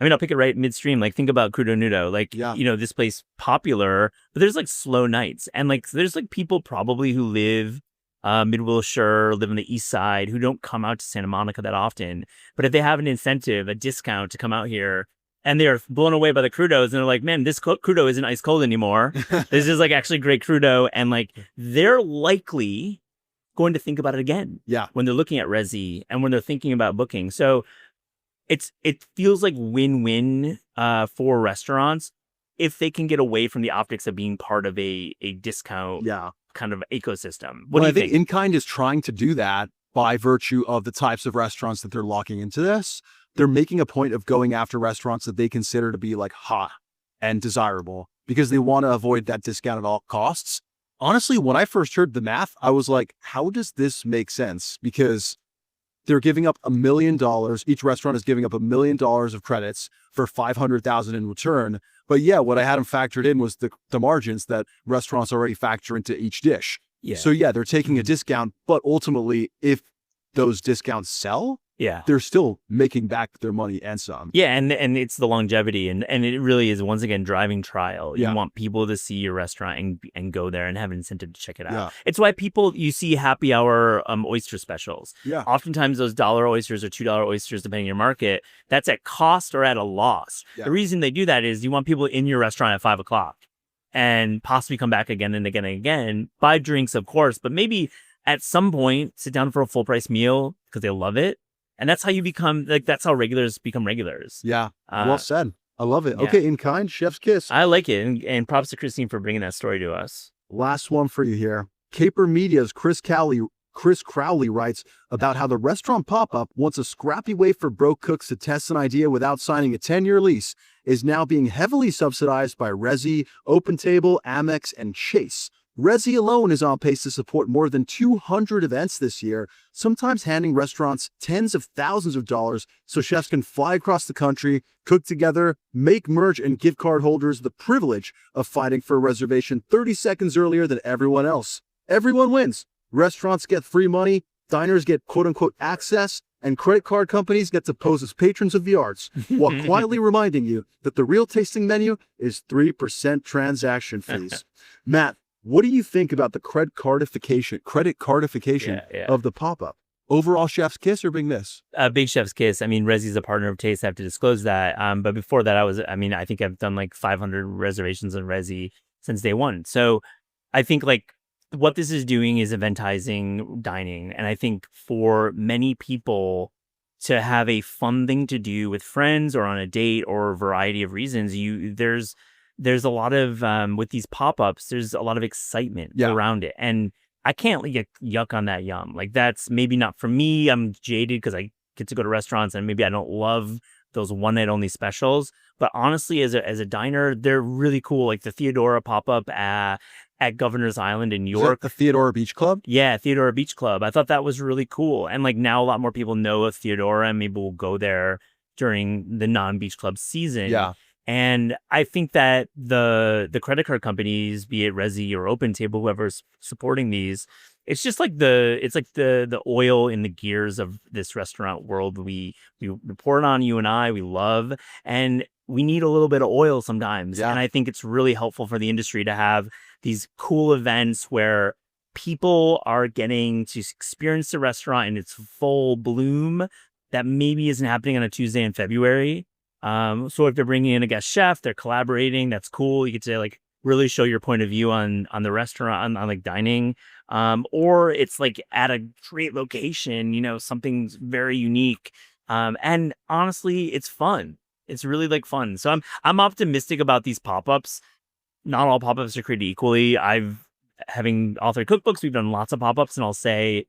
I mean, I'll pick it right midstream. Like, think about Crudo Nudo. Like, this place popular, but there's like slow nights. And like, there's like people probably who live Mid-Wilshire, live on the east side, who don't come out to Santa Monica that often. But if they have an incentive, a discount to come out here, and they're blown away by the crudos, and they're like, man, this crudo isn't ice cold anymore. This is like actually great crudo. And like, they're likely going to think about it again. Yeah. When they're looking at Resi and when they're thinking about booking. So it feels like win-win for restaurants if they can get away from the optics of being part of a discount kind of ecosystem. What do you think? InKind is trying to do that by virtue of the types of restaurants that they're locking into this. They're making a point of going after restaurants that they consider to be like hot and desirable. because they want to avoid that discount at all costs. Honestly, when I first heard the math, I was like, how does this make sense? Because they're giving up $1 million. Each restaurant is giving up $1 million of credits for $500,000 in return. But yeah, what I hadn't factored in was the margins that restaurants already factor into each dish. Yeah. So yeah, they're taking a discount, but ultimately, if those discounts sell, Yeah. they're still making back their money and some. Yeah, and it's the longevity, and it really is, once again, driving trial. Yeah. You want people to see your restaurant and go there and have an incentive to check it out. Yeah. It's why you see happy hour oyster specials. Yeah. Oftentimes those $1 oysters or $2 oysters, depending on your market, that's at cost or at a loss. Yeah. The reason they do that is you want people in your restaurant at 5 o'clock and possibly come back again and again and again, buy drinks, of course, but maybe at some point sit down for a full price meal because they love it. And that's how you become, that's how regulars become regulars. Yeah. Well said. I love it. yeah. Okay. In kind, chef's kiss. I like it. And props to Christine for bringing that story to us. Last one for you here. Caper Media's Chris Crowley writes about how the restaurant pop-up, once a scrappy way for broke cooks to test an idea without signing a 10-year lease, is now being heavily subsidized by Resy, OpenTable, Amex, and Chase. Resy alone is on pace to support more than 200 events this year, sometimes handing restaurants tens of thousands of dollars so chefs can fly across the country, cook together, make merch, and give card holders the privilege of fighting for a reservation 30 seconds earlier than everyone else. Everyone wins. Restaurants get free money, diners get quote-unquote access, and credit card companies get to pose as patrons of the arts, while quietly reminding you that the real tasting menu is 3% transaction fees. Matt, what do you think about the credit cardification of the pop-up? Overall chef's kiss or big miss? Big chef's kiss. I mean, Resy's a partner of Taste. I have to disclose that. But before that, I think I've done like 500 reservations on Resy since day one. So I think like what this is doing is eventizing dining. And I think for many people to have a fun thing to do with friends or on a date or a variety of reasons, there's a lot of, with these pop-ups, there's a lot of excitement around it. And I can't yuck on that yum. Like that's maybe not for me. I'm jaded because I get to go to restaurants and maybe I don't love those one night only specials. But honestly, as a diner, they're really cool. Like the Theodora pop-up at Governor's Island in New York. The Theodora Beach Club? Yeah, Theodora Beach Club. I thought that was really cool. And like now a lot more people know of Theodora and maybe will go there during the non-beach club season. Yeah. And I think that the credit card companies, be it Resy or OpenTable, whoever's supporting these, it's just like the oil in the gears of this restaurant world we report on, you and I, we love, and we need a little bit of oil sometimes. Yeah. And I think it's really helpful for the industry to have these cool events where people are getting to experience the restaurant in its full bloom that maybe isn't happening on a Tuesday in February. So if they're bringing in a guest chef, they're collaborating, that's cool. You get to like really show your point of view on the restaurant, on like dining. Or it's like at a great location, something very unique. And honestly, it's fun. It's really like fun. So I'm optimistic about these pop-ups. Not all pop-ups are created equally. Having authored cookbooks, we've done lots of pop-ups, and I'll say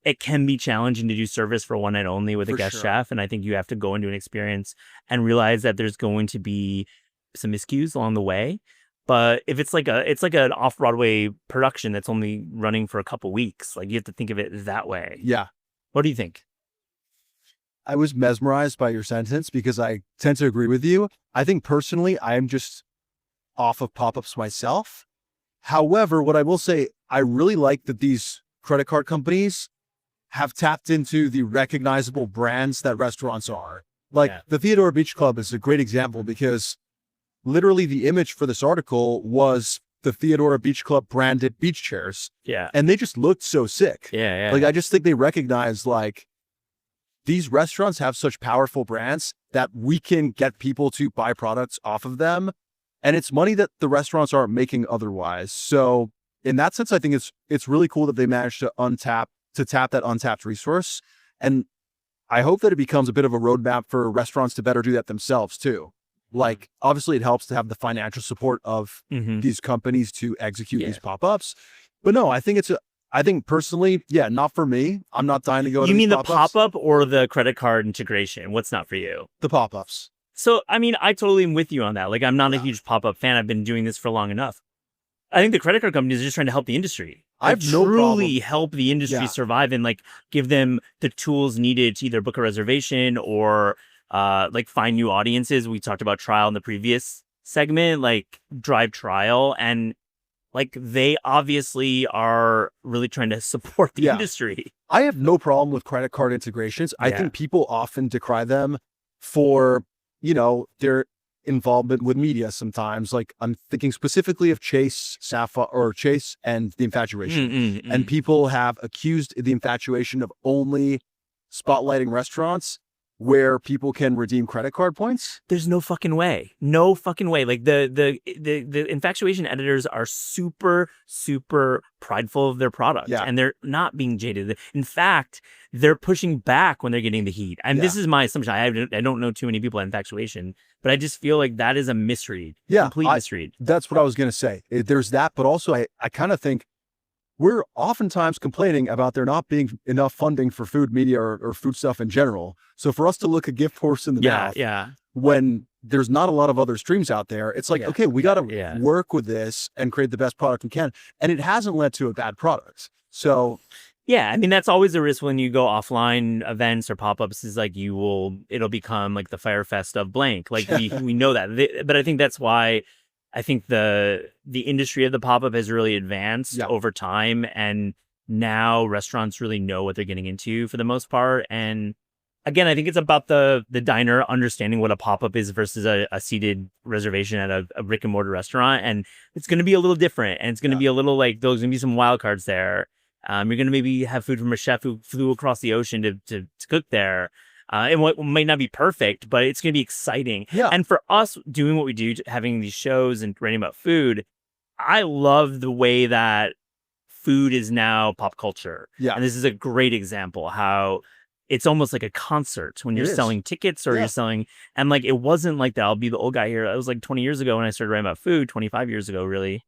it can be challenging to do service for one night only with a guest chef. And I think you have to go into an experience and realize that there's going to be some miscues along the way. But if it's like an off-Broadway production that's only running for a couple weeks, like you have to think of it that way. Yeah. What do you think? I was mesmerized by your sentence because I tend to agree with you. I think personally, I'm just off of pop-ups myself. However, what I will say, I really like that these credit card companies have tapped into the recognizable brands that restaurants are. Like the Theodora Beach Club is a great example because literally the image for this article was the Theodora Beach Club branded beach chairs. Yeah. And they just looked so sick. Yeah. Like, I just think they recognize like these restaurants have such powerful brands that we can get people to buy products off of them. And it's money that the restaurants aren't making otherwise. So in that sense, I think it's really cool that they managed to tap that untapped resource. And I hope that it becomes a bit of a roadmap for restaurants to better do that themselves too. Like, obviously it helps to have the financial support of these companies to execute these pop-ups. But no, I think personally, not for me. I'm not dying to go to You mean these the pop-ups. pop-up or the credit card integration? What's not for you? The pop-ups. So, I mean, I totally am with you on that. Like, I'm not a huge pop-up fan. I've been doing this for long enough. I think the credit card companies are just trying to help the industry. I have no truly problem. help the industry survive and like give them the tools needed to either book a reservation or like find new audiences. We talked about trial in the previous segment, like drive trial, and like they obviously are really trying to support the industry. I have no problem with credit card integrations. I think people often decry them for, you know, their involvement with media sometimes. Like I'm thinking specifically of Chase and The Infatuation. And people have accused The Infatuation of only spotlighting restaurants where people can redeem credit card points. There's no fucking way. No fucking way. Like the Infatuation editors are super, super prideful of their product. Yeah. And they're not being jaded. In fact, they're pushing back when they're getting the heat. And this is my assumption. I don't know too many people at Infatuation, but I just feel like that is a misread. Yeah. Complete misread. That's what I was going to say. There's that, but also I kind of think we're oftentimes complaining about there not being enough funding for food media or food stuff in general. So for us to look a gift horse in the mouth when there's not a lot of other streams out there, it's like, okay, we got to work with this and create the best product we can. And it hasn't led to a bad product. So yeah, I mean, that's always a risk when you go offline events or pop-ups is like it'll become like the Fire Fest of blank. Like we know that. But I think that's why I think the industry of the pop-up has really advanced over time, and now restaurants really know what they're getting into for the most part. And again, I think it's about the diner understanding what a pop-up is versus a seated reservation at a brick and mortar restaurant. And it's going to be a little different, and it's going to be a little like there's going to be some wild cards there. You're going to maybe have food from a chef who flew across the ocean to cook there. And what might not be perfect, but it's going to be exciting. Yeah. And for us doing what we do, having these shows and writing about food, I love the way that food is now pop culture. Yeah. And this is a great example how it's almost like a concert when you're selling tickets or you're selling, and like, it wasn't like that. I'll be the old guy here. It was like 20 years ago when I started writing about food, 25 years ago, really.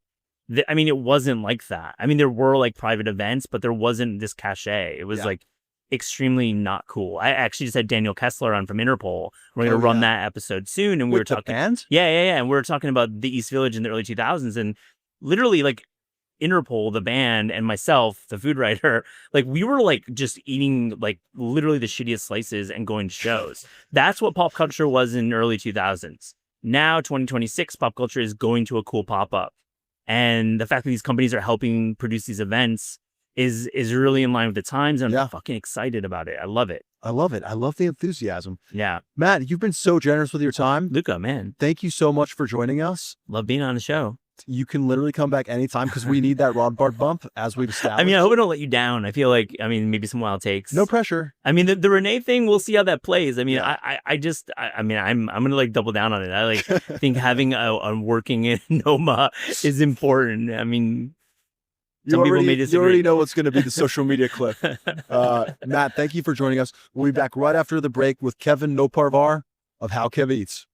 I mean, it wasn't like that. I mean, there were like private events, but there wasn't this cachet. It was like extremely not cool. I actually just had Daniel Kessler on from Interpol. We're going to run that episode soon. And we were talking. Yeah. And we were talking about the East Village in the early 2000s. And literally, like, Interpol, the band, and myself, the food writer, like, we were like just eating like literally the shittiest slices and going to shows. That's what pop culture was in early 2000s. Now, 2026, pop culture is going to a cool pop-up. And the fact that these companies are helping produce these events is really in line with the times. And I'm fucking excited about it. I love it. I love it. I love the enthusiasm. Yeah. Matt, you've been so generous with your time. Luca, man. Thank you so much for joining us. Love being on the show. You can literally come back anytime because we need that Rodbard bump, as we've established. I mean, I hope I don't let you down. I feel like, I mean, maybe some wild takes. No pressure. I mean, the Renee thing, we'll see how that plays. I mean, I'm going to like double down on it. I like think having a working in Noma is important. I mean, some people may disagree. You already know what's going to be the social media clip. Matt, thank you for joining us. We'll be back right after the break with Kevin Noparvar of How Kev Eats.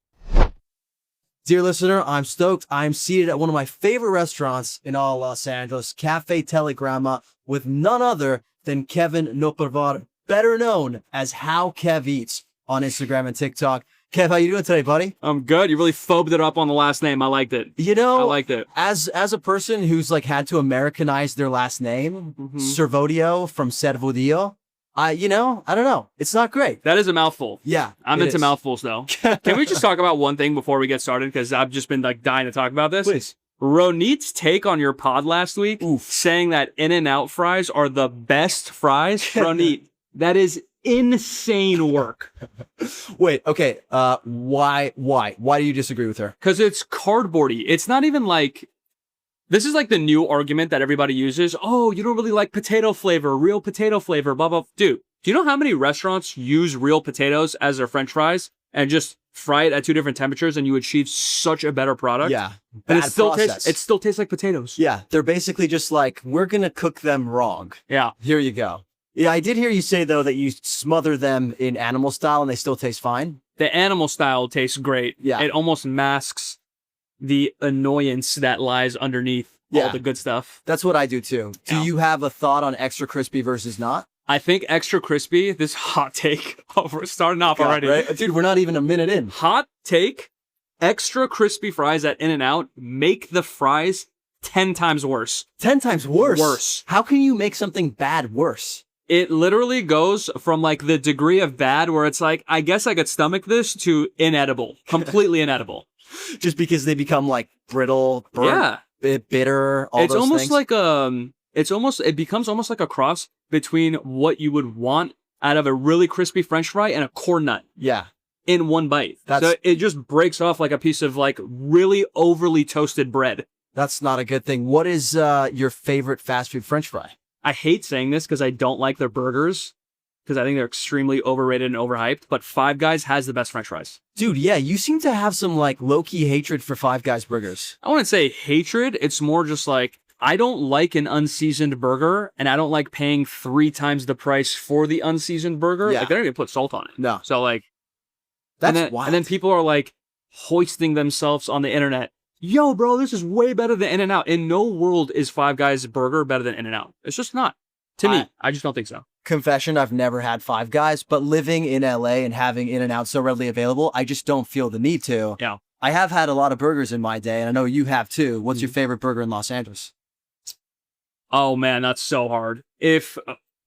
Dear listener, I'm stoked. I'm seated at one of my favorite restaurants in all Los Angeles, Cafe Telegrama, with none other than Kevin Noparvar, better known as How Kev Eats on Instagram and TikTok. Kev, how you doing today, buddy? I'm good. You really phobed it up on the last name. I liked it. You know, I liked it. As a person who's like had to Americanize their last name, Servodio from Servodio, I don't know. It's not great. That is a mouthful. Yeah. I'm into mouthfuls, though. Can we just talk about one thing before we get started? Because I've just been like dying to talk about this. Please. Ronit's take on your pod last week, saying that In-N-Out fries are the best fries. Ronit, that is insane work. Wait, okay. Why do you disagree with her? Because it's cardboardy. It's not even like... This is like the new argument that everybody uses. Oh, you don't really like potato flavor, real potato flavor, blah, blah. Dude, do you know how many restaurants use real potatoes as their French fries and just fry it at 2 different temperatures and you achieve such a better product? Yeah. But it still tastes like potatoes. Yeah. They're basically just like, we're going to cook them wrong. Yeah. Here you go. Yeah, I did hear you say, though, that you smother them in animal style and they still taste fine. The animal style tastes great. Yeah. It almost masks the annoyance that lies underneath all the good stuff. That's what I do too. Do you have a thought on extra crispy versus not? I think extra crispy, this hot take. Oh, we're starting off God, already. right? Dude, we're not even a minute in. Hot take, extra crispy fries at In-N-Out make the fries 10 times worse. 10 times worse. Worse. How can you make something bad worse? It literally goes from like the degree of bad where it's like, I guess I could stomach this to inedible, completely inedible. Just because they become like brittle, burnt, bitter, all It's those almost things? like it becomes almost like a cross between what you would want out of a really crispy French fry and a corn nut Yeah. in one bite. That's- So it just breaks off like a piece of like really overly toasted bread. That's not a good thing. What is your favorite fast food French fry? I hate saying this because I don't like their burgers because I think they're extremely overrated and overhyped, but Five Guys has the best French fries. Dude, yeah, you seem to have some like low-key hatred for Five Guys burgers. I wouldn't say hatred. It's more just like, I don't like an unseasoned burger, and I don't like paying 3 times the price for the unseasoned burger. Yeah. Like, they don't even put salt on it. No. So, like, That's wild. and then people are like hoisting themselves on the internet. Yo, bro, this is way better than In-N-Out. In no world is Five Guys burger better than In-N-Out. It's just not. To me, I just don't think so. Confession, I've never had Five Guys, but living in LA and having In-N-Out so readily available, I just don't feel the need to. Yeah. I have had a lot of burgers in my day, and I know you have too. What's your favorite burger in Los Angeles? Oh man, that's so hard. If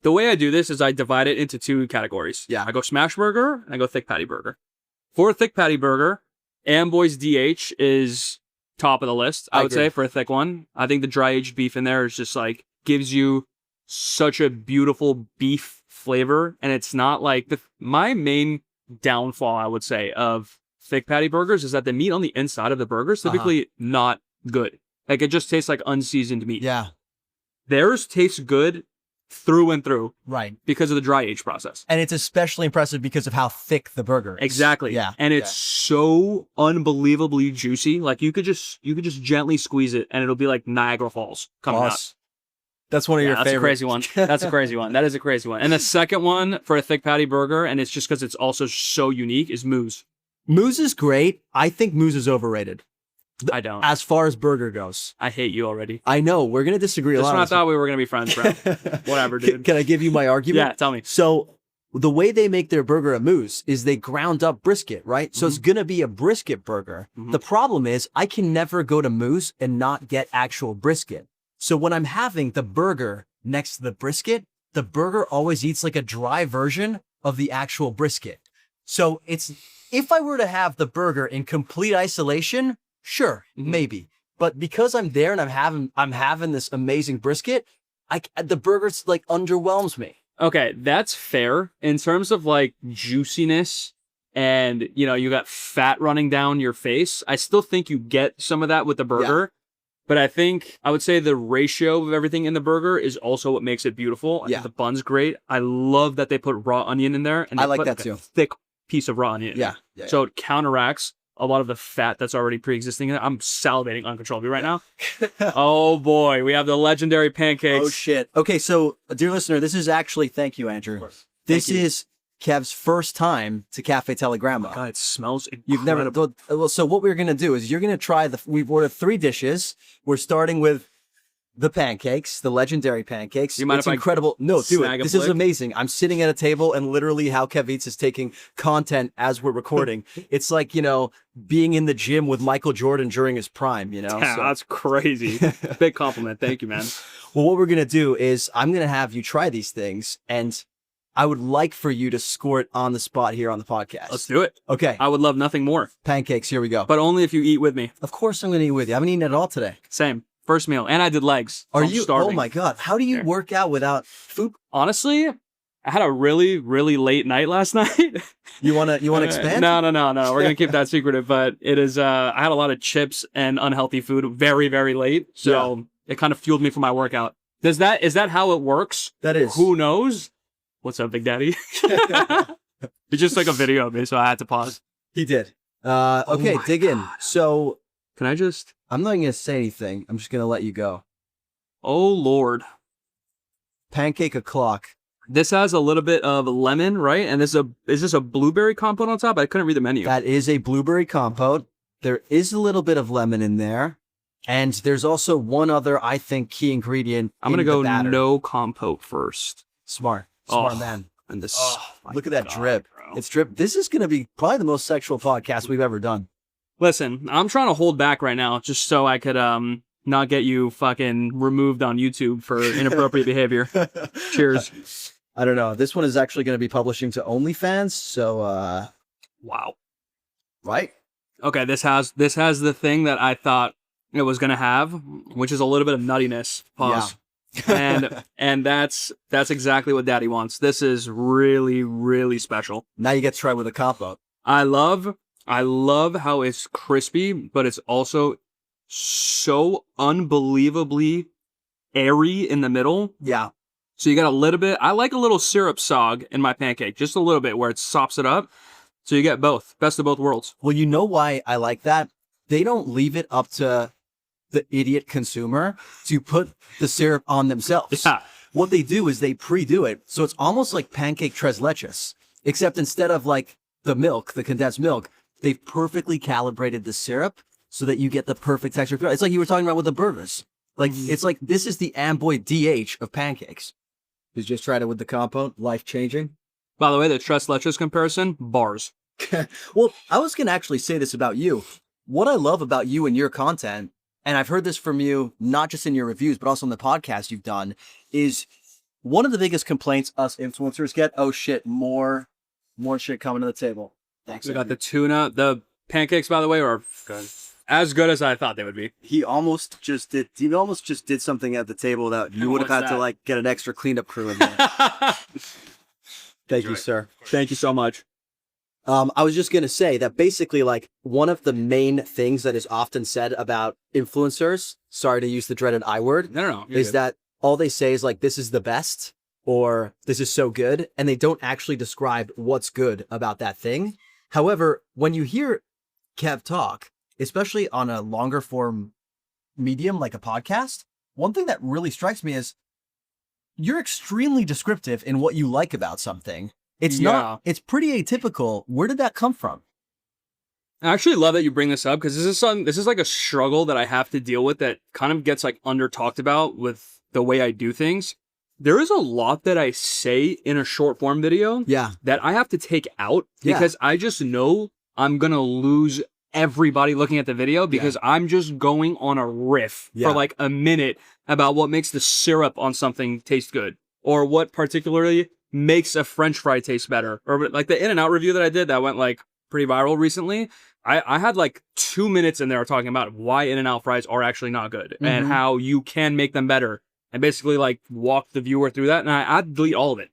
the way I do this is I divide it into 2 categories. Yeah. I go smash burger and I go thick patty burger. For a thick patty burger, Amboy's DH is top of the list, I would agree. say, for a thick one. I think the dry aged beef in there is just like gives you such a beautiful beef flavor, and it's not like my main downfall, I would say, of thick patty burgers is that the meat on the inside of the burger is typically not good. Like it just tastes like unseasoned meat. Yeah, Theirs tastes good through and through right. because of the dry age process. And it's especially impressive because of how thick the burger is. Exactly. Yeah. And it's so unbelievably juicy. Like you could just gently squeeze it and it'll be like Niagara Falls coming out. Boss. That's one of your That's favorite. a crazy one. That's a crazy one. That is a crazy one. And the second one for a thick patty burger, and it's just because it's also so unique, is Moose. Moose is great. I think Moose is overrated I don't. as far as burger goes. I hate you already. I know we're gonna disagree a Just lot. when I on this thought we were going to be friends, bro. Whatever, dude. Can I give you my argument? Yeah, tell me. So the way they make their burger at Moose is they ground up brisket, right? So it's Mm-hmm. going to be a brisket burger. The problem is I can never go to Moose and not get actual brisket. So when I'm having the burger next to the brisket, the burger always eats like a dry version of the actual brisket. So if I were to have the burger in complete isolation, sure, maybe. But because I'm there and I'm having this amazing brisket, the burger's like underwhelms me. Okay, that's fair. In terms of like juiciness and, you know, you got fat running down your face, I still think you get some of that with the burger. But I would say the ratio of everything in the burger is also what makes it beautiful. I think the bun's great. I love that they put raw onion in there. And they I like put that a too. thick piece of raw onion in Yeah. there. So it counteracts a lot of the fat that's already pre-existing in it. I'm salivating uncontrollably right now. Oh boy, we have the legendary pancakes. Oh shit. Okay, so dear listener, this is actually, thank you, Andrew. This is Kev's first time to Cafe Telegramma. God, it smells incredible. You've never. Well, so what we're gonna do is you're gonna try we've ordered 3 dishes. We're starting with the pancakes, the legendary pancakes. You mind It's if I incredible. No, do snag it. a This is flick? amazing. I'm sitting at a table and literally how Kev Eats is taking content as we're recording. It's like, being in the gym with Michael Jordan during his prime, Yeah, So- that's crazy. Big compliment. Thank you, man. Well, what we're going to do is I'm going to have you try these things, and I would like for you to score it on the spot here on the podcast. Let's do it. Okay. I would love nothing more, Pancakes, here we go. but only if you eat with me. Of course I'm going to eat with you. I haven't eaten at all today. Same. First meal. And I did legs. Are I'm you? starving. Oh my God. How do you Here. work out without food? Honestly, I had a really, really late night last night. You want to expand? No. We're going to keep that secretive, but it is, I had a lot of chips and unhealthy food very, very late. So it kind of fueled me for my workout. Is that how it works? That is. Who knows? What's up, Big Daddy? He just took a video of me, so I had to pause. He did. Okay, my dig in. So Can I just... I'm not going to say anything. I'm just going to let you go. Oh, Lord. Pancake o'clock. This has a little bit of lemon, right? And is this a blueberry compote on top? I couldn't read the menu. That is a blueberry compote. There is a little bit of lemon in there. And there's also one other, I think, key ingredient. I'm going to in the go batter. no compote first. Smart. Smart man. And this. Look at that drip. It's drip. This is going to be probably the most sexual podcast we've ever done. Listen, I'm trying to hold back right now just so I could not get you fucking removed on YouTube for inappropriate behavior. Cheers. I don't know. This one is actually going to be publishing to OnlyFans, so Wow. right? Okay, this has the thing that I thought it was gonna have, which is a little bit of nuttiness. Pause. and that's exactly what Daddy wants. This is really, really special. Now you get to try with a combo. I love how it's crispy, but it's also so unbelievably airy in the middle. Yeah. So you got a little bit. I like a little syrup sog in my pancake, just a little bit where it sops it up. So you get both, best of both worlds. Well, you know why I like that? They don't leave it up to the idiot consumer to put the syrup on themselves. Yeah. What they do is they pre-do it. So it's almost like pancake tres leches, except instead of like the milk, the condensed milk, they've perfectly calibrated the syrup so that you get the perfect texture. It's like you were talking about with the burgers. Like, it's like, this is the Amboy DH of pancakes. You just tried it with the compote, life-changing. By the way, the tres leches comparison, bars. Well, I was going to actually say this about you. What I love about you and your content, and I've heard this from you, not just in your reviews, but also in the podcast you've done, is one of the biggest complaints us influencers get, oh shit, more shit coming to the table. Thanks. We got the tuna. The pancakes, by the way, are good. As good as I thought they would be. He almost just did something at the table that you would have had to like get an extra cleanup crew in there. Thank you, sir. Thank you so much. I was just going to say that basically, like, one of the main things that is often said about influencers, sorry to use the dreaded I word, No. is that all they say is like, this is the best, or this is so good, and they don't actually describe what's good about that thing. However, when you hear Kev talk, especially on a longer form medium like a podcast, one thing that really strikes me is you're extremely descriptive in what you like about something. It's pretty atypical. Where did that come from? I actually love that you bring this up because this is like a struggle that I have to deal with that kind of gets like under talked about with the way I do things. There is a lot that I say in a short form video that I have to take out because I just know I'm going to lose everybody looking at the video because I'm just going on a riff for like a minute about what makes the syrup on something taste good or what particularly makes a French fry taste better. Or like the In-N-Out review that I did that went like pretty viral recently. I had like 2 minutes in there talking about why In-N-Out fries are actually not good and how you can make them better and basically like walk the viewer through that. And I had to delete all of it.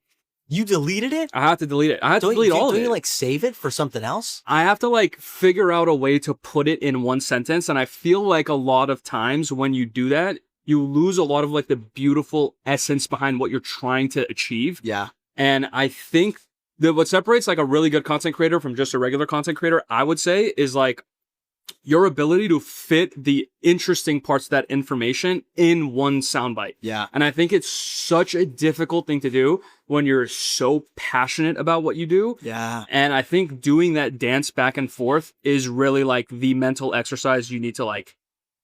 You deleted it? I have to delete it. I have to delete all of it. Don't you like save it for something else? I have to like figure out a way to put it in one sentence. And I feel like a lot of times when you do that, you lose a lot of like the beautiful essence behind what you're trying to achieve. Yeah. And I think that what separates like a really good content creator from just a regular content creator, I would say, is like your ability to fit the interesting parts of that information in one soundbite. Yeah. And I think it's such a difficult thing to do when you're so passionate about what you do. Yeah. And I think doing that dance back and forth is really like the mental exercise you need to like.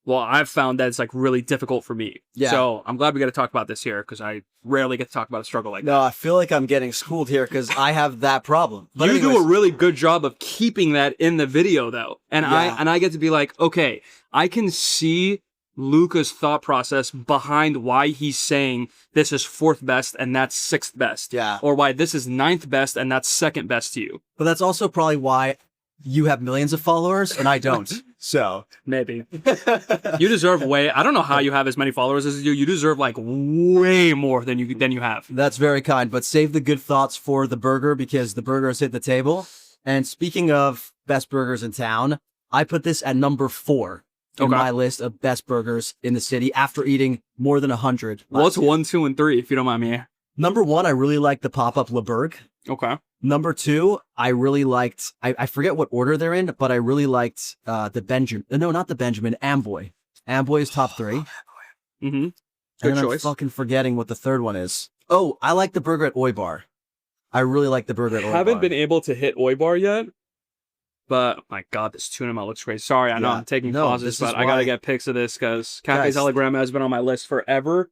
Well, I've found that it's like really difficult for me. Yeah. So I'm glad we got to talk about this here because I rarely get to talk about a struggle like that. No, I feel like I'm getting schooled here because I have that problem. But you do a really good job of keeping that in the video though. And I get to be like, okay, I can see Luca's thought process behind why he's saying this is 4th best and that's 6th best. Yeah. Or why this is 9th best and that's 2nd best to you. But that's also probably why you have millions of followers and I don't. So maybe you deserve way. I don't know how you have as many followers as you. You deserve like way more than you have. That's very kind, but save the good thoughts for the burger because the burger has hit the table. And speaking of best burgers in town, I put this at number 4 in my list of best burgers in the city after eating more than 100. What's 1, 2, and 3, if you don't mind me? Number 1, I really like the pop-up Le Burg. Okay. Number 2, I really liked, I forget what order they're in, but I really liked the Benjamin. No, not the Benjamin, Amboy. Amboy is top 3. Mm-hmm. Good choice. I'm fucking forgetting what the third one is. Oh, I like the burger at Oi Bar. I really like the burger at Oi Bar. Haven't been able to hit Oi Bar yet, but my God, this tuna melt looks great. Sorry, I know I'm taking pauses, but I gotta get pics of this because Cafe Telegram has been on my list forever.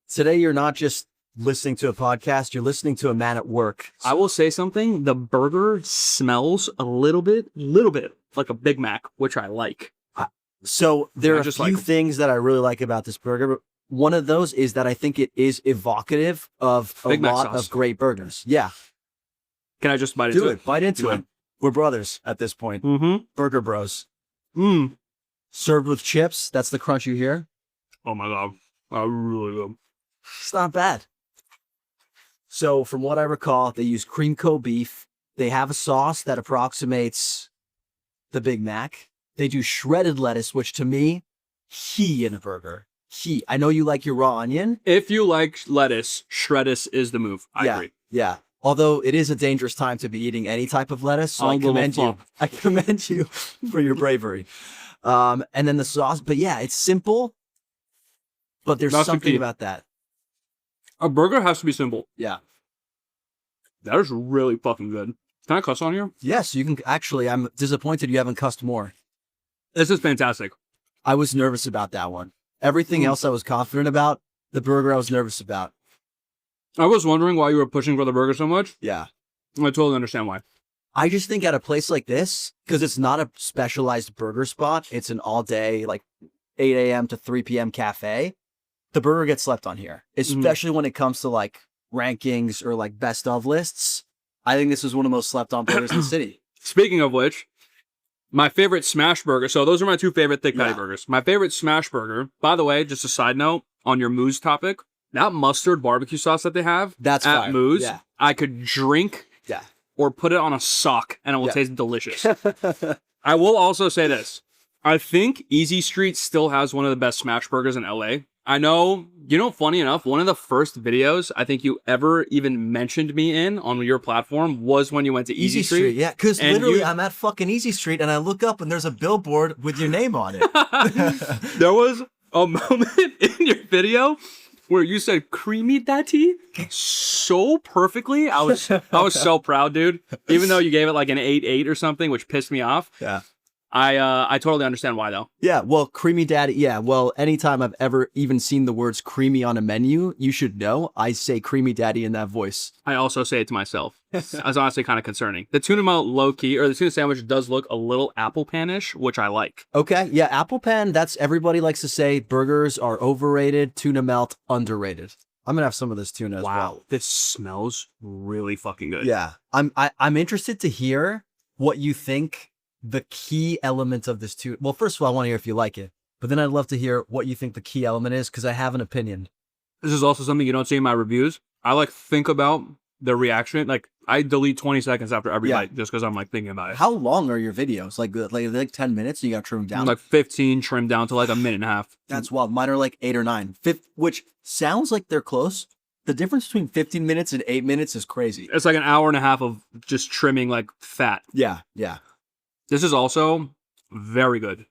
Today, you're not just listening to a podcast. You're listening to a man at work. I will say something. The burger smells a little bit like a Big Mac, which I like. So there I are a just few like 'em. things that I really like about this burger. One of those is that I think it is evocative of a Big Mac lot sauce. of great burgers. Yeah, Can I just bite do into it. Bite into Yeah. it. We're brothers at this point. Mm-hmm. Burger bros. Mm. Served with chips. That's the crunch you hear. Oh my god. I really love. It's not bad. So from what I recall, they use cream beef. They have a sauce that approximates the Big Mac. They do shredded lettuce, which to me, key in a burger. Key. I know you like your raw onion. If you like lettuce, shreddis is the move. I agree. Yeah. Although it is a dangerous time to be eating any type of lettuce, so I'll I go commend you. fuck. I commend you for your bravery. And then the sauce, but yeah, it's simple, but there's That's the something key. about that. A burger has to be simple. Yeah. That is really fucking good. Can I cuss on here? Yes, you can actually. I'm disappointed you haven't cussed more. This is fantastic. I was nervous about that one. Everything else I was confident about. The burger I was nervous about. I was wondering why you were pushing for the burger so much. Yeah. I totally understand why. I just think at a place like this, because it's not a specialized burger spot, it's an all day, like 8 a.m. to 3 p.m. cafe, the burger gets slept on here, especially when it comes to like rankings or like best of lists. I think this is one of the most slept on burgers in the city. Speaking of which, my favorite smash burger. So those are my two favorite thick patty Yeah. burgers. My favorite smash burger, by the way, just a side note on your Moose topic, that mustard barbecue sauce that they have That's at fire. Moose, Yeah. I could drink Yeah. or put it on a sock and it will Yeah. taste delicious. I will also say this. I think Easy Street still has one of the best smash burgers in LA. I know, funny enough, one of the first videos I think you ever even mentioned me in on your platform was when you went to Easy Street. Yeah, because And literally you- I'm at fucking Easy Street and I look up and there's a billboard with your name on it. There was a moment in your video where you said creamy daddy so perfectly. I was so proud, dude. Even though you gave it like an 8.8 or something, which pissed me off. Yeah. I totally understand why though. Yeah, well, creamy daddy. Yeah, well, anytime I've ever even seen the words creamy on a menu, you should know I say creamy daddy in that voice. I also say it to myself. It's honestly kind of concerning. The tuna melt low key, or the tuna sandwich does look a little apple panish, which I like. Okay, yeah, apple pan, that's everybody likes to say burgers are overrated, tuna melt underrated. I'm gonna have some of this tuna as well. This smells really fucking good. Yeah, I'm interested to hear what you think the key element of this tuna. Well, first of all, I want to hear if you like it, but then I'd love to hear what you think the key element is because I have an opinion. This is also something you don't see in my reviews. I like think about the reaction. Like I delete 20 seconds after every Yeah. bite just because I'm like thinking about it. How long are your videos? Like 10 minutes? You got to trim them down. Like 15 trimmed down to like a minute and a half. That's wild. Mine are like 8 or 9, which sounds like they're close. The difference between 15 minutes and 8 minutes is crazy. It's like an hour and a half of just trimming like fat. Yeah. This is also very good.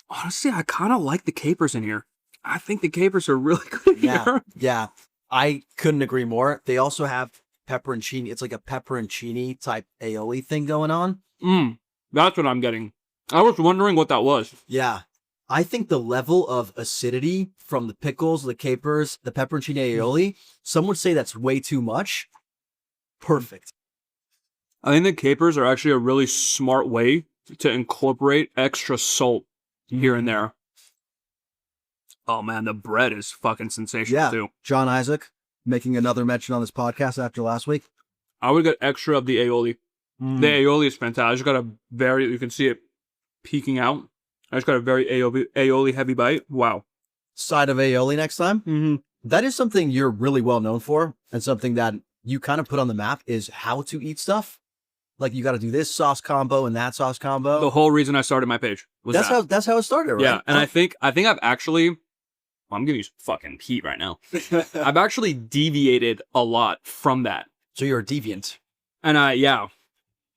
Honestly, I kind of like the capers in here. I think the capers are really good here. Yeah. I couldn't agree more. They also have pepperoncini. It's like a pepperoncini type aioli thing going on. That's what I'm getting. I was wondering what that was. Yeah. I think the level of acidity from the pickles, the capers, the pepperoncini aioli, some would say that's way too much. Perfect. I think the capers are actually a really smart way to incorporate extra salt here and there. Oh man, the bread is fucking sensational Yeah. too. John Isaac making another mention on this podcast after last week. I would get extra of the aioli. The aioli is fantastic. I just got you can see it peeking out. I just got a very aioli heavy bite. Wow. Side of aioli next time. Mm-hmm. That is something you're really well known for, and something that you kind of put on the map is how to eat stuff. Like you got to do this sauce combo and that sauce combo. The whole reason I started my page was That's how it started, right? Yeah, and I think I've actually, I'm giving you some fucking heat right now. I've actually deviated a lot from that, So you're a deviant. and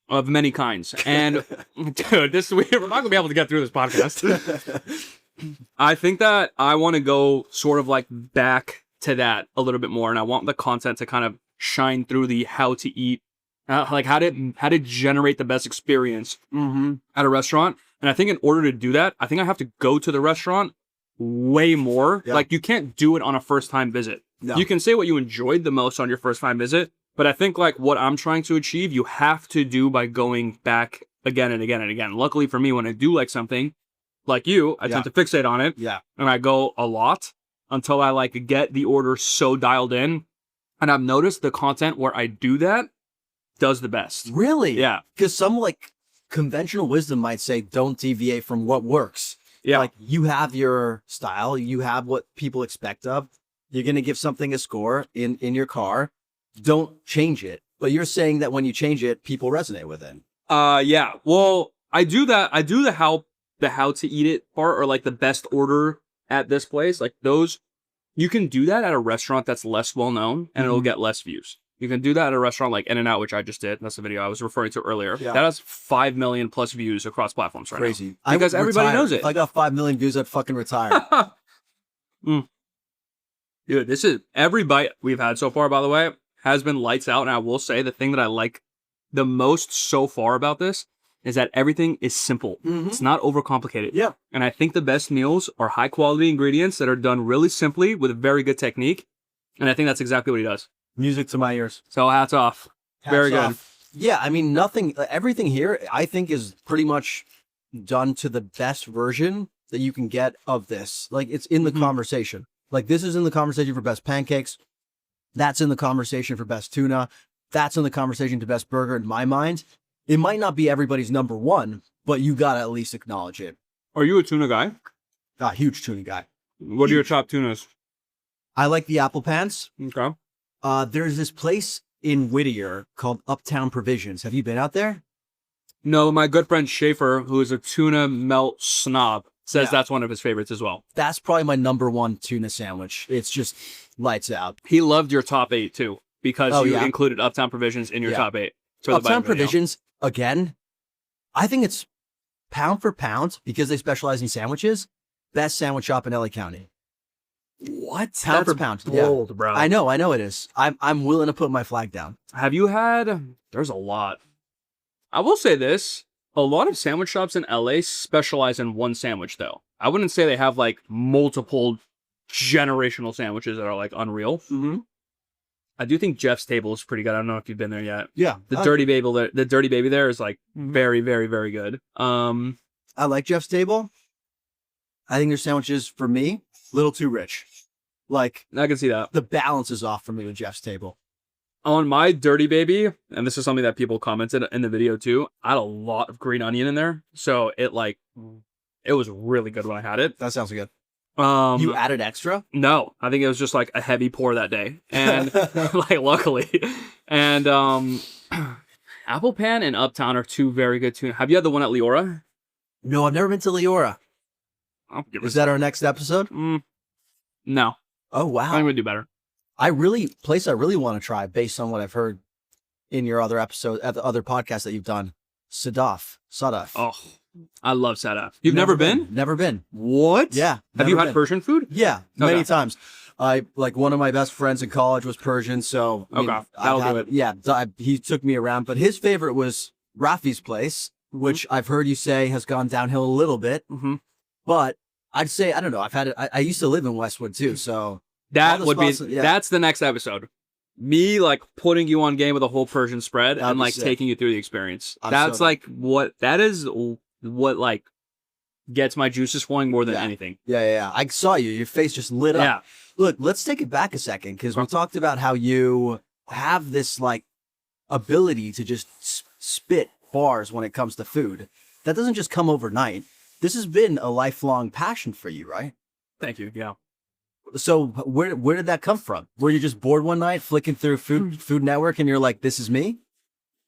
of many kinds. And dude, we're not gonna be able to get through this podcast. I think that I want to go sort of like back to that a little bit more, and I want the content to kind of shine through the how to eat, like how to generate the best experience at a restaurant. And I think in order to do that, I think I have to go to the restaurant way more. Yeah. Like you can't do it on a first time visit. No. You can say what you enjoyed the most on your first time visit, but I think like what I'm trying to achieve, you have to do by going back again and again and again. Luckily for me, when I do like something, like you, I tend to fixate on it. Yeah. And I go a lot until I like get the order so dialed in. And I've noticed the content where I do that does the best. Really? Yeah. Because some like conventional wisdom might say don't deviate from what works. Yeah. Like you have your style, you have what people expect of. You're going to give something a score in your car. Don't change it. But you're saying that when you change it, people resonate with it. Yeah. Well, I do that. I do the how to eat it part, or like the best order at this place. Like those, you can do that at a restaurant that's less well known and it'll get less views. You can do that at a restaurant like In-N-Out, which I just did. That's the video I was referring to earlier. Yeah. That has 5 million plus views across platforms right Crazy. now. Because I would everybody retire. knows it. If I got 5 million views, I'd fucking retire. Dude, this is every bite we've had so far, by the way, has been lights out. And I will say the thing that I like the most so far about this is that everything is simple. It's not overcomplicated. Yeah. And I think the best meals are high quality ingredients that are done really simply with a very good technique. And I think that's exactly what he does. Music to my ears. So hats off. Very good. Off. Yeah, I mean, everything here, I think, is pretty much done to the best version that you can get of this. Like, it's in the conversation. Like, this is in the conversation for best pancakes. That's in the conversation for best tuna. That's in the conversation to best burger in my mind. It might not be everybody's number one, but you got to at least acknowledge it. Are you a tuna guy? Huge tuna guy. What are your top tunas? I like the apple pans. Okay. There's this place in Whittier called Uptown Provisions. Have you been out there? No, my good friend Schaefer, who is a tuna melt snob, says that's one of his favorites as well. That's probably my number one tuna sandwich. It's just lights out. He loved your top 8 too, because you yeah? included Uptown Provisions in your top 8. for the Uptown bite video. Provisions, again, I think it's pound for pound, because they specialize in sandwiches, best sandwich shop in LA County. What? Pound That's for pound. bold, bro. I know it is. I'm willing to put my flag down. Have you had... There's a lot. I will say this. A lot of sandwich shops in LA specialize in one sandwich, though. I wouldn't say they have, like, multiple generational sandwiches that are, like, unreal. Mm-hmm. I do think Jeff's Table is pretty good. I don't know if you've been there yet. Yeah. The Dirty Baby there is, like, very, very, very good. I like Jeff's Table. I think their sandwiches, for me, a little too rich. Like, I can see that. the balance is off for me with Jeff's Table. On my Dirty Baby, and this is something that people commented in the video too, I had a lot of green onion in there. So it was really good when I had it. That sounds good. You You added extra? No, I think it was just like a heavy pour that day. And like luckily. And Apple Pan and Uptown are two very good tuna. Have you had the one at Leora? No, I've never been to Leora. I'll give Is that our next episode? No. Oh, wow. I'm gonna do better. I really want to try, based on what I've heard in your other episode, at the other podcasts that you've done. Sadaf. Oh, I love Sadaf. You've never been? Never been. What? Yeah. Have you never had been. Persian food? Yeah, many Okay. times. One of my best friends in college was Persian, so I mean, Okay, that'll do it. Yeah, he took me around, but his favorite was Rafi's place, which I've heard you say has gone downhill a little bit. Mm-hmm. But I'd say, I don't know. I've had it. I used to live in Westwood too, so That all the would be, spots- yeah. that's the next episode. Me, like, putting you on game with a whole Persian spread That'd and, be like, sick. taking you through the experience. I'm That's, so down. like, that is what, like, gets my juices flowing more than Yeah. anything. Yeah. I saw you. Your face just lit up. Yeah. Look, let's take it back a second, because we talked about how you have this like ability to just spit bars when it comes to food. That doesn't just come overnight. This has been a lifelong passion for you, right? Thank you. Yeah. So where did that come from? Were you just bored one night flicking through Food Network and you're like, this is me?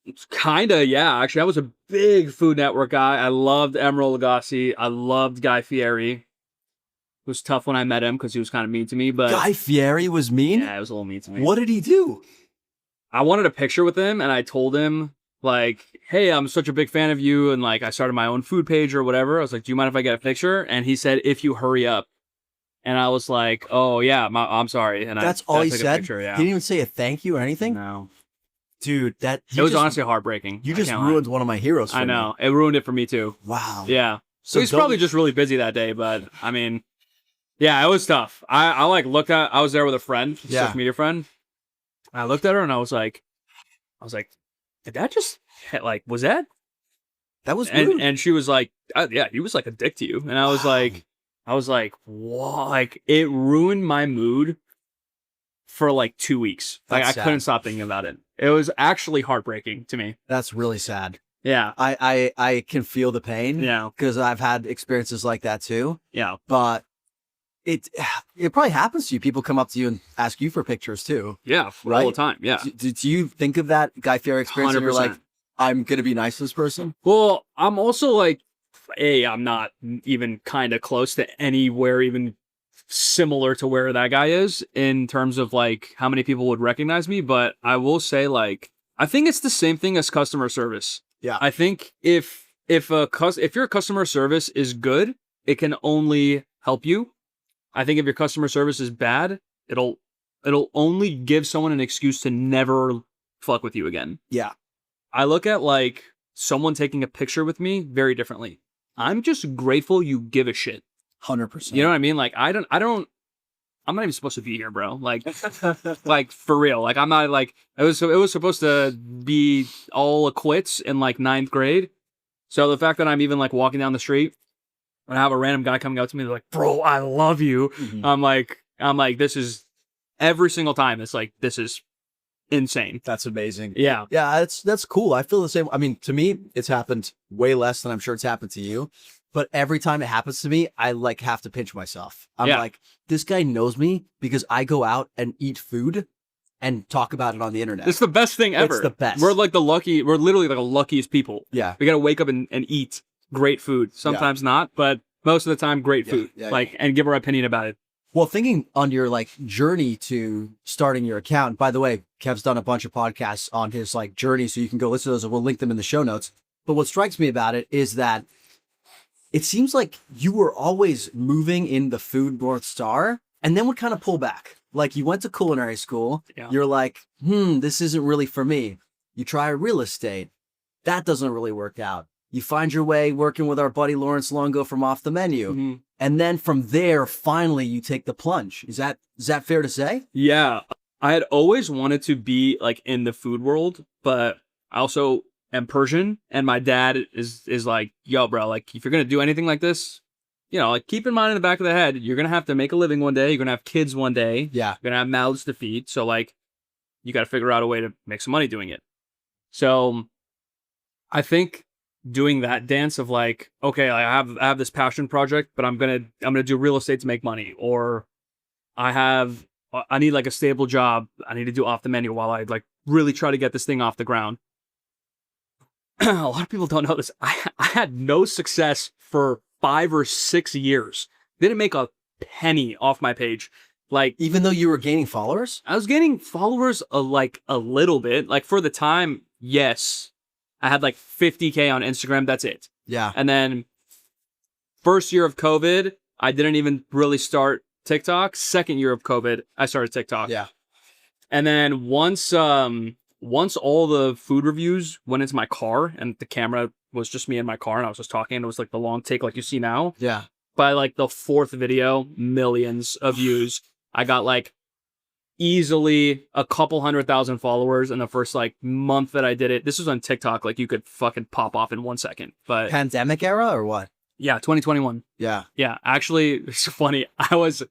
It's kinda, yeah. Actually, I was a big Food Network guy. I loved Emeril Lagasse. I loved Guy Fieri. It was tough when I met him because he was kind of mean to me, but Guy Fieri was mean? yeah, it was a little mean to me. What did he do? I wanted a picture with him, and I told him, like, hey, I'm such a big fan of you, and, like, I started my own food page or whatever. I was like, do you mind if I get a picture? And he said, if you hurry up. And I was like, oh, yeah, I'm sorry. And That's I all he took a said? picture, yeah. He didn't even say a thank you or anything? No. Dude, It was honestly heartbreaking. You I just can't lie. ruined one of my heroes for I me. know. It ruined it for me, too. Wow. Yeah. So he's don't- probably just really busy that day, but, I mean, Yeah, it was tough. I like looked at. I was there with a friend, Yeah. social media friend. I looked at her and I was like, did that just like was that? That was rude. And she was like, yeah, he was like a dick to you. And I was like, whoa, like it ruined my mood for like 2 weeks. Like That's I couldn't sad. stop thinking about it. It was actually heartbreaking to me. That's really sad. Yeah, I can feel the pain. yeah, Because I've had experiences like that too. yeah. But it probably happens to you. People come up to you and ask you for pictures too. Yeah, all Right? the time. Yeah. Do you think of that Guy Fieri experience and you're like, 100%. I'm gonna be nice to this person? Well, I'm also like, I'm not even kind of close to anywhere even similar to where that guy is in terms of like how many people would recognize me. But I will say, like, I think it's the same thing as customer service. Yeah. I think if your customer service is good, it can only help you. I think if your customer service is bad, it'll only give someone an excuse to never fuck with you again. Yeah. I look at like someone taking a picture with me very differently. I'm just grateful you give a shit. 100%. You know what I mean? Like I'm not even supposed to be here, bro. Like like for real. Like I'm not like it was supposed to be all quits in like 9th grade. So the fact that I'm even like walking down the street and I have a random guy coming up to me like, "Bro, I love you." Mhm. I'm like this is every single time it's like this is insane. That's amazing. Yeah. Yeah, that's cool. I feel the same. I mean, to me, it's happened way less than I'm sure it's happened to you. But every time it happens to me, I like have to pinch myself. I'm Yeah. like, this guy knows me because I go out and eat food and talk about it on the internet. It's the best thing ever. It's the best. We're literally like the luckiest people. Yeah. We got to wake up and eat great food. Sometimes not, but most of the time, great Yeah, food. yeah, like, and give our opinion about it. Well, thinking on your like journey to starting your account, by the way, Kev's done a bunch of podcasts on his like journey, so you can go listen to those and we'll link them in the show notes. But what strikes me about it is that it seems like you were always moving in the food North Star and then would kind of pull back. Like you went to culinary school. Yeah. You're like, this isn't really for me. You try real estate. That doesn't really work out. You find your way working with our buddy Lawrence Longo from Off the Menu. Mm-hmm. And then from there, finally, you take the plunge. Is that fair to say? Yeah. I had always wanted to be like in the food world, but I also am Persian, and my dad is like, yo, bro, like if you're going to do anything like this, you know, like keep in mind in the back of the head, you're going to have to make a living one day. You're going to have kids one day. Yeah. You're going to have mouths to feed. So like, you got to figure out a way to make some money doing it. So I think doing that dance of like, okay, I have this passion project, but I'm going to do real estate to make money, or I need like a stable job. I need to do Off the Menu while I like really try to get this thing off the ground. A lot of people don't know this. I had no success for 5 or 6 years. Didn't make a penny off my page. Like, Even though you were gaining followers? I was getting followers a little bit. Like for the time, yes. I had like 50K on Instagram. That's it. Yeah. And then first year of COVID, I didn't even really start TikTok. Second year of COVID, I started TikTok. Yeah. And then once all the food reviews went into my car and the camera was just me in my car and I was just talking and it was like the long take like you see now. Yeah. By like the 4th video, millions of views. I got like easily a couple 100,000 followers in the first like month that I did it. This was on TikTok. Like you could fucking pop off in 1 second. But Pandemic era or what? yeah, 2021. Yeah. Yeah, actually, it's funny. I was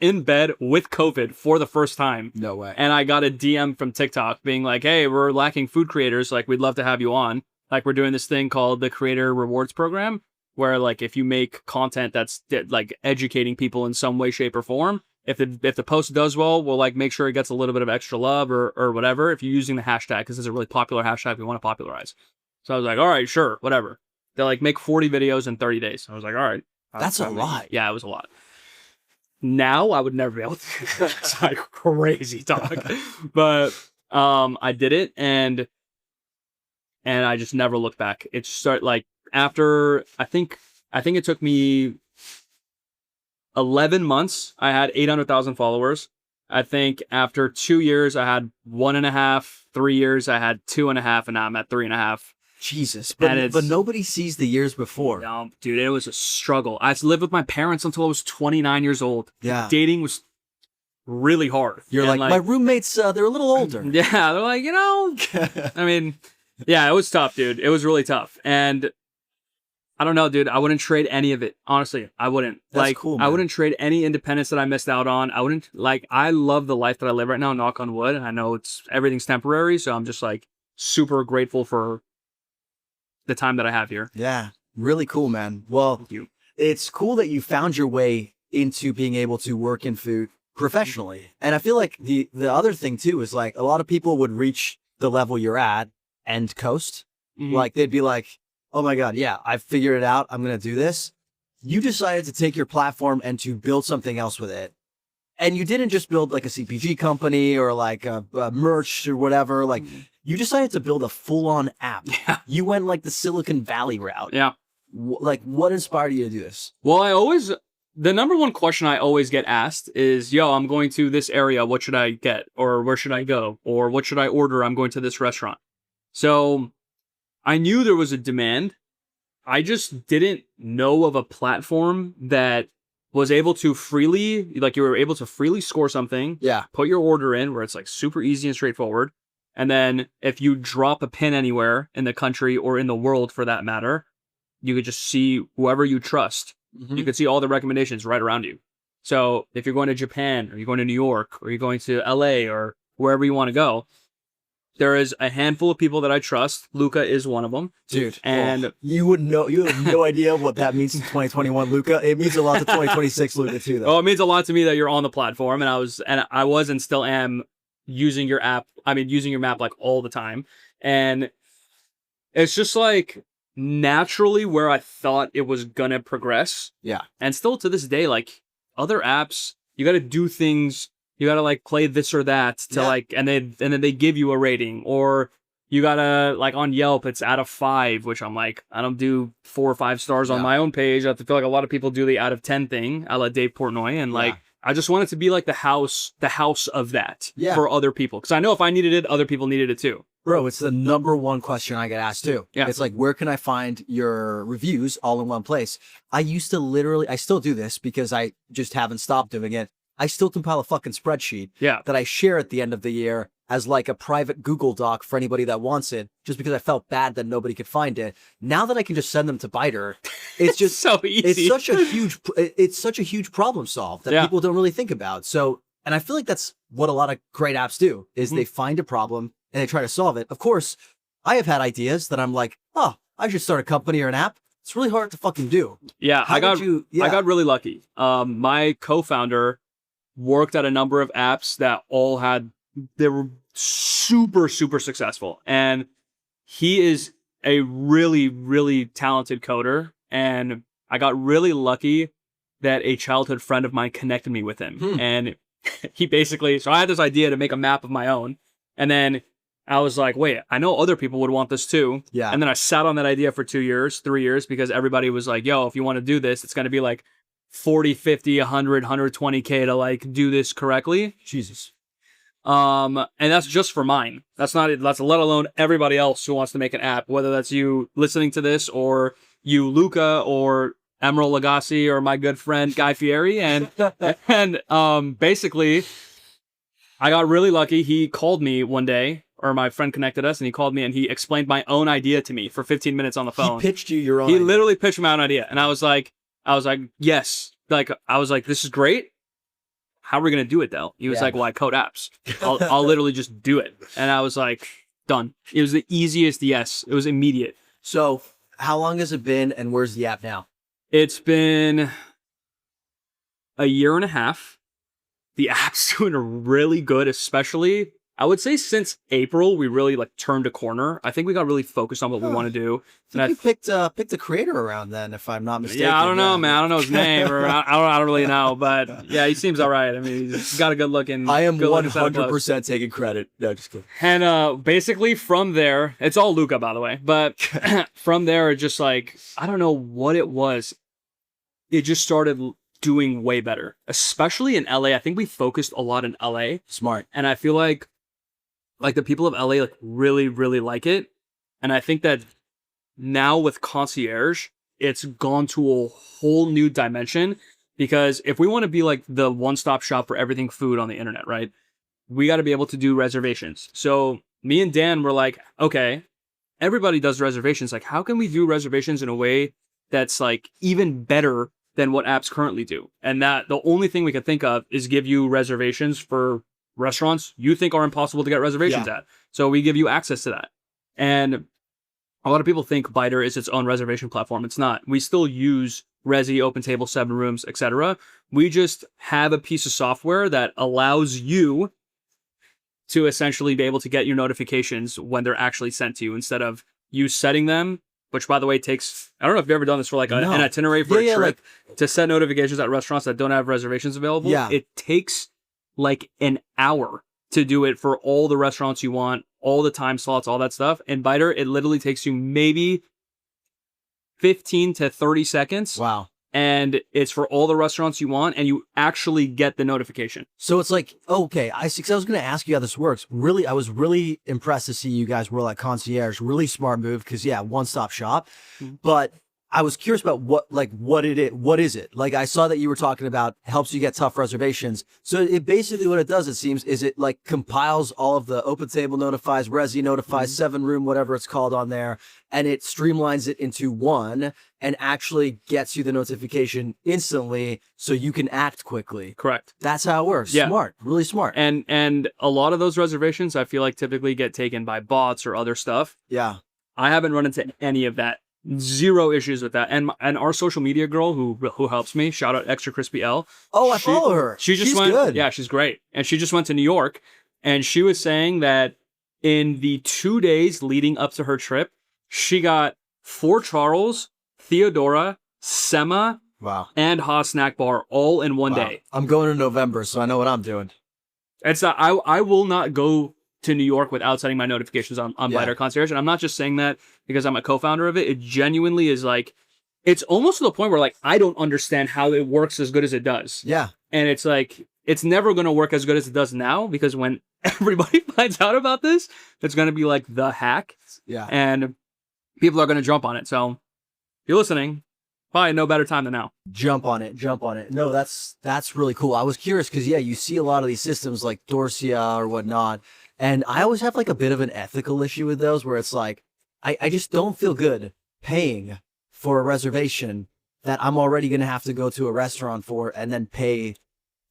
in bed with COVID for the first time. No way. And I got a DM from TikTok being like, hey, we're lacking food creators. Like, we'd love to have you on. Like, we're doing this thing called the Creator Rewards Program, where, like, if you make content that's, like, educating people in some way, shape, or form, if the post does well, we'll, like, make sure it gets a little bit of extra love or whatever if you're using the hashtag, because it's a really popular hashtag we want to popularize. So I was like, all right, sure, whatever. They're like, make 40 videos in 30 days. I was like, all right. That's a lot. Yeah, it was a lot. Now I would never be able to do that. It's like crazy talk. But I did it and I just never looked back. It started like after I think it took me 11 months, I had 800,000 followers. I think after 2 years, I had 1.5, 3 years, I had 2.5, and now I'm at 3.5. Jesus, And but nobody sees the years before. No, dude, it was a struggle. I lived with my parents until I was 29 years old. Yeah. Dating was really hard. You're And, like, my roommates, they're a little older. Yeah, they're like, I mean, yeah, it was tough, dude. It was really tough. And I don't know, dude. I wouldn't trade any of it. Honestly, I wouldn't. That's cool, man. I wouldn't trade any independence that I missed out on. I love the life that I live right now, knock on wood. I know everything's temporary, so I'm just like super grateful for the time that I have here. Yeah, really cool, man. Well, Thank you. it's cool that you found your way into being able to work in food professionally. And I feel like the other thing too is like a lot of people would reach the level you're at and coast. Mhm. Like they'd be like, oh my God, yeah, I've figured it out. I'm going to do this. You decided to take your platform and to build something else with it. And you didn't just build like a CPG company or like a merch or whatever. Like you decided to build a full-on app. Yeah. You went like the Silicon Valley route. Yeah. Like what inspired you to do this? Well, the number one question I always get asked is, yo, I'm going to this area. What should I get? Or where should I go? Or what should I order? I'm going to this restaurant. So I knew there was a demand. I just didn't know of a platform that was able to freely, like you were able to freely score something, Yeah. put your order in where it's like super easy and straightforward. And then if you drop a pin anywhere in the country or in the world for that matter, you could just see whoever you trust. Mm-hmm. You could see all the recommendations right around you. So if you're going to Japan or you're going to New York or you're going to LA or wherever you want to go, there is a handful of people that I trust. Luca is one of them. Dude, And you wouldn't know. You have no idea what that means to 2021 Luca. It means a lot to 2026 Luca too, though. oh, it means a lot to me that you're on the platform, and I was and still am using your app. I mean, using your map like all the time, and it's just like naturally where I thought it was gonna progress. Yeah. And still to this day, like other apps, you got to do things. You got to like play this or that to like, and then they give you a rating, or you gotta like on Yelp, it's out of 5, which I'm like, I don't do 4 or 5 stars on my own page. I feel like a lot of people do the out of 10 thing. I let Dave Portnoy, and like, I just want it to be like the house of that for other people. Cause I know if I needed it, other people needed it too. Bro, it's the number one question I get asked too. Yeah. It's like, where can I find your reviews all in one place? I still do this because I just haven't stopped doing it. I still compile a fucking spreadsheet that I share at the end of the year as like a private Google Doc for anybody that wants it, just because I felt bad that nobody could find it. Now that I can just send them to Biter, it's just so easy. It's such a huge problem solved that people don't really think about. So, and I feel like that's what a lot of great apps do is they find a problem and they try to solve it. Of course, I have had ideas that I'm like, oh, I should start a company or an app. It's really hard to fucking do. Yeah, I got really lucky. My co-founder worked at a number of apps that they were super, super successful. And he is a really, really talented coder. And I got really lucky that a childhood friend of mine connected me with him. And he basically, so I had this idea to make a map of my own. And then I was like, wait, I know other people would want this too. Yeah. And then I sat on that idea for 2 years, 3 years, because everybody was like, yo, if you want to do this, it's going to be like 40, 50, 100, 120K to like do this correctly. Jesus. And that's just for mine. That's let alone everybody else who wants to make an app, whether that's you listening to this or you, Luca, or Emerald Lagasse, or my good friend Guy Fieri. And basically I got really lucky. He called me one day, or my friend connected us, and he called me and he explained my own idea to me for 15 minutes on the phone. He pitched you your own He idea. literally pitched my own idea. And I was like, yes. Like, I was like, this is great. How are we going to do it though? He was like, well, I code apps. I'll literally just do it. And I was like, done. It was the easiest yes. It was immediate. So how long has it been and where's the app now? It's been a year and a half. The app's doing really good, especially I would say since April, we really like turned a corner. I think we got really focused on what we want to do. I think you picked a creator around then, if I'm not mistaken. Yeah, I don't know, man. I don't know his name, or I don't really know, but yeah, he seems all right. I mean, he's got a good looking. I am 100% taking credit. No, just kidding. And basically from there, it's all Luca, by the way. But from there, it just like I don't know what it was. It just started doing way better, especially in LA. I think we focused a lot in LA. Smart. And I feel like the people of LA like really, really like it. And I think that now with concierge, it's gone to a whole new dimension, because if we want to be like the one-stop shop for everything food on the internet, right? We got to be able to do reservations. So me and Dan were like, okay, everybody does reservations. Like, how can we do reservations in a way that's like even better than what apps currently do? And that the only thing we could think of is give you reservations for restaurants you think are impossible to get reservations at. So we give you access to that. And a lot of people think Biter is its own reservation platform. It's not. We still use Resi, OpenTable, 7 Rooms, etc. We just have a piece of software that allows you to essentially be able to get your notifications when they're actually sent to you, instead of you setting them, which, by the way, takes, I don't know if you've ever done this for like an itinerary for a trip, to set notifications at restaurants that don't have reservations available. Yeah. It takes like an hour to do it for all the restaurants you want, all the time slots, all that stuff. And Biter, it literally takes you maybe 15 to 30 seconds. Wow. And it's for all the restaurants you want, and you actually get the notification. So it's like, okay, I was going to ask you how this works. Really, I was really impressed to see you guys roll out concierge. Really smart move, because one-stop shop. But I was curious about what is it? Like, I saw that you were talking about helps you get tough reservations. So it basically, what it does, it seems, is it like compiles all of the OpenTable notifies, Resi notifies, 7 Room, whatever it's called on there, and it streamlines it into one and actually gets you the notification instantly so you can act quickly. Correct. That's how it works. Yeah. Smart. Really smart. And a lot of those reservations, I feel like, typically get taken by bots or other stuff. Yeah. I haven't run into any of that. Zero issues with that. And our social media girl who helps me, shout out Extra Crispy L. Oh, I follow her. She's went, good. Yeah, she's great. And she just went to New York, and she was saying that in the 2 days leading up to her trip, she got 4 Charles, Theodora, Sema, and Ha Snack Bar all in one day. I'm going in November, so I know what I'm doing. It's not, I will not go to New York without setting my notifications on Biter Concierge. And I'm not just saying that because I'm a co-founder of it. It genuinely is like, it's almost to the point where like, I don't understand how it works as good as it does. Yeah. And it's like, it's never going to work as good as it does now, because when everybody finds out about this, it's going to be like the hack. Yeah. And people are going to jump on it. So if you're listening, probably no better time than now. Jump on it. No, that's really cool. I was curious because, you see a lot of these systems like Dorsia or whatnot. And I always have like a bit of an ethical issue with those where it's like, I just don't feel good paying for a reservation that I'm already going to have to go to a restaurant for and then pay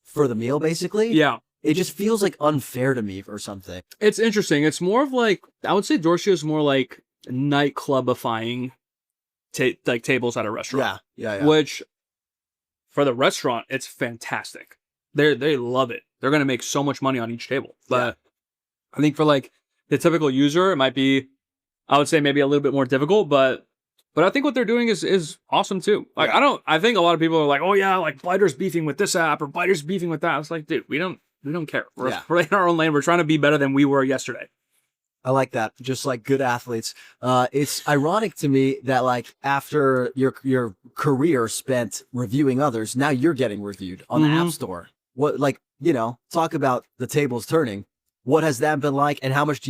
for the meal, basically. Yeah. It just feels like unfair to me or something. It's interesting. It's more of like, I would say Dorsia is more like nightclubifying like tables at a restaurant. Yeah. Which, for the restaurant, it's fantastic. They love it. They're going to make so much money on each table. But I think for like the typical user, it might be, I would say maybe a little bit more difficult, but I think what they're doing is awesome too. Like, I think a lot of people are like, oh yeah, like Biter's beefing with this app or Biter's beefing with that. It's like, dude, we don't care. We're in our own lane. We're trying to be better than we were yesterday. I like that. Just like good athletes. It's ironic to me that like after your career spent reviewing others, now you're getting reviewed on the App Store. What, like, talk about the tables turning. What has that been like, and how much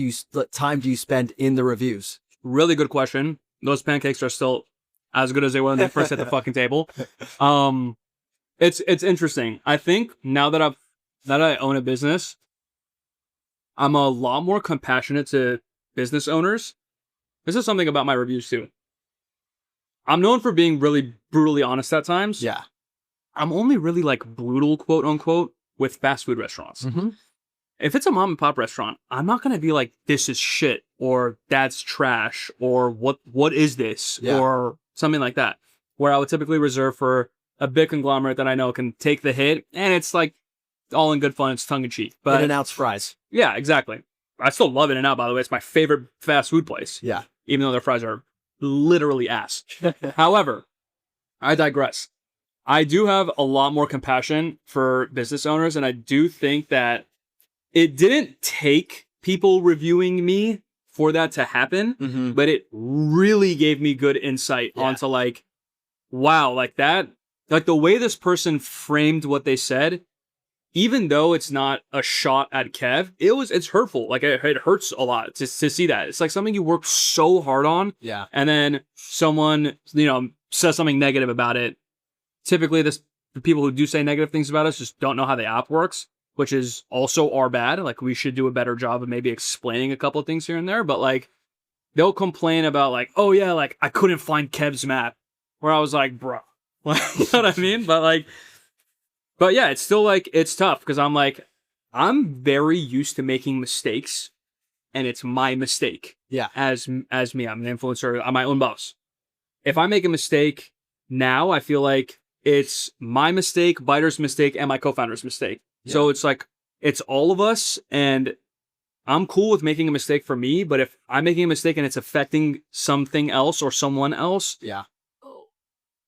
time do you spend in the reviews? Really good question. Those pancakes are still as good as they were when they first hit the fucking table. It's interesting. I think now that I own a business, I'm a lot more compassionate to business owners. This is something about my reviews too. I'm known for being really brutally honest at times. Yeah. I'm only really like brutal, quote unquote, with fast food restaurants. If it's a mom and pop restaurant, I'm not going to be like, this is shit, or that's trash, or what is this, or something like that. Where I would typically reserve for a big conglomerate that I know can take the hit, and it's like all in good fun, it's tongue in cheek. But In-N-Out's fries. Yeah, exactly. I still love In-N-Out, by the way. It's my favorite fast food place. Yeah. Even though their fries are literally ass. However, I digress. I do have a lot more compassion for business owners, and I do think that it didn't take people reviewing me for that to happen, but it really gave me good insight onto like, wow, like that, like the way this person framed what they said even though it's not a shot at Kev, it's hurtful. Like it hurts a lot to see that. It's like something you work so hard on. Yeah. And then someone, says something negative about it. Typically the people who do say negative things about us just don't know how the app works, which is also our bad. Like we should do a better job of maybe explaining a couple of things here and there, but like they'll complain about like, oh yeah, like I couldn't find Kev's map, where I was like, bro, like, you know what I mean? But yeah, it's still like, it's tough because I'm like, I'm very used to making mistakes and it's my mistake. Yeah. As me, I'm an influencer, I'm my own boss. If I make a mistake now, I feel like it's my mistake, Biter's mistake, and my co-founder's mistake. Yeah. So it's like, it's all of us, and I'm cool with making a mistake for me, but if I'm making a mistake and it's affecting something else or someone else, yeah,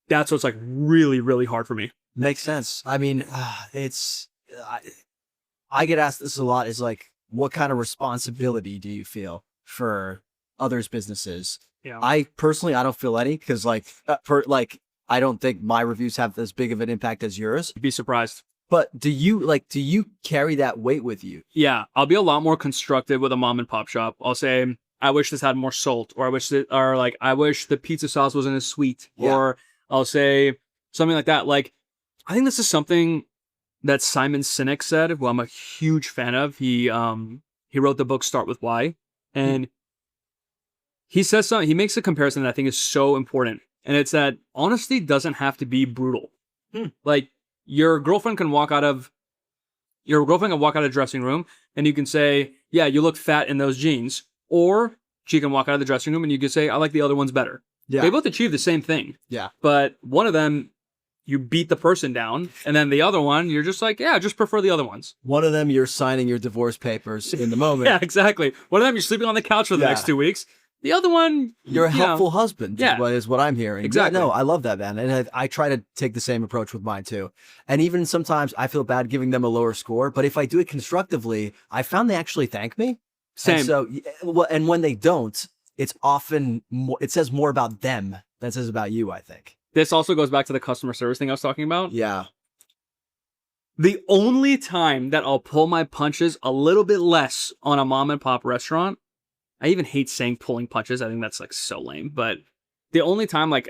that's what's like really, really hard for me. Makes sense. I mean, I get asked this a lot, is like, what kind of responsibility do you feel for others' businesses? Yeah. I personally, I don't feel any, because I don't think my reviews have as big of an impact as yours. You'd be surprised. But do you carry that weight with you? Yeah, I'll be a lot more constructive with a mom and pop shop. I'll say, I wish this had more salt, or I wish the pizza sauce wasn't as sweet, or I'll say something like that. Like, I think this is something that Simon Sinek said, who I'm a huge fan of. He wrote the book Start With Why, and he says something. He makes a comparison that I think is so important, and it's that honesty doesn't have to be brutal. Like, your girlfriend can walk out of the dressing room and you can say, yeah, you look fat in those jeans. Or she can walk out of the dressing room and you can say, I like the other one's better. Yeah. They both achieve the same thing. Yeah. But one of them, you beat the person down. And then the other one, you're just like, yeah, I just prefer the other ones. One of them, you're signing your divorce papers in the moment. Yeah, exactly. One of them, you're sleeping on the couch for the next 2 weeks. The other one, you're a helpful husband, is what I'm hearing. Exactly. Yeah, no, I love that, man. And I try to take the same approach with mine too. And even sometimes I feel bad giving them a lower score, but if I do it constructively, I found they actually thank me. Same. And so, and when they don't, it's often more, it says more about them than it says about you, I think. This also goes back to the customer service thing I was talking about. Yeah. The only time that I'll pull my punches a little bit less on a mom and pop restaurant, I even hate saying pulling punches. I think that's like so lame. But the only time like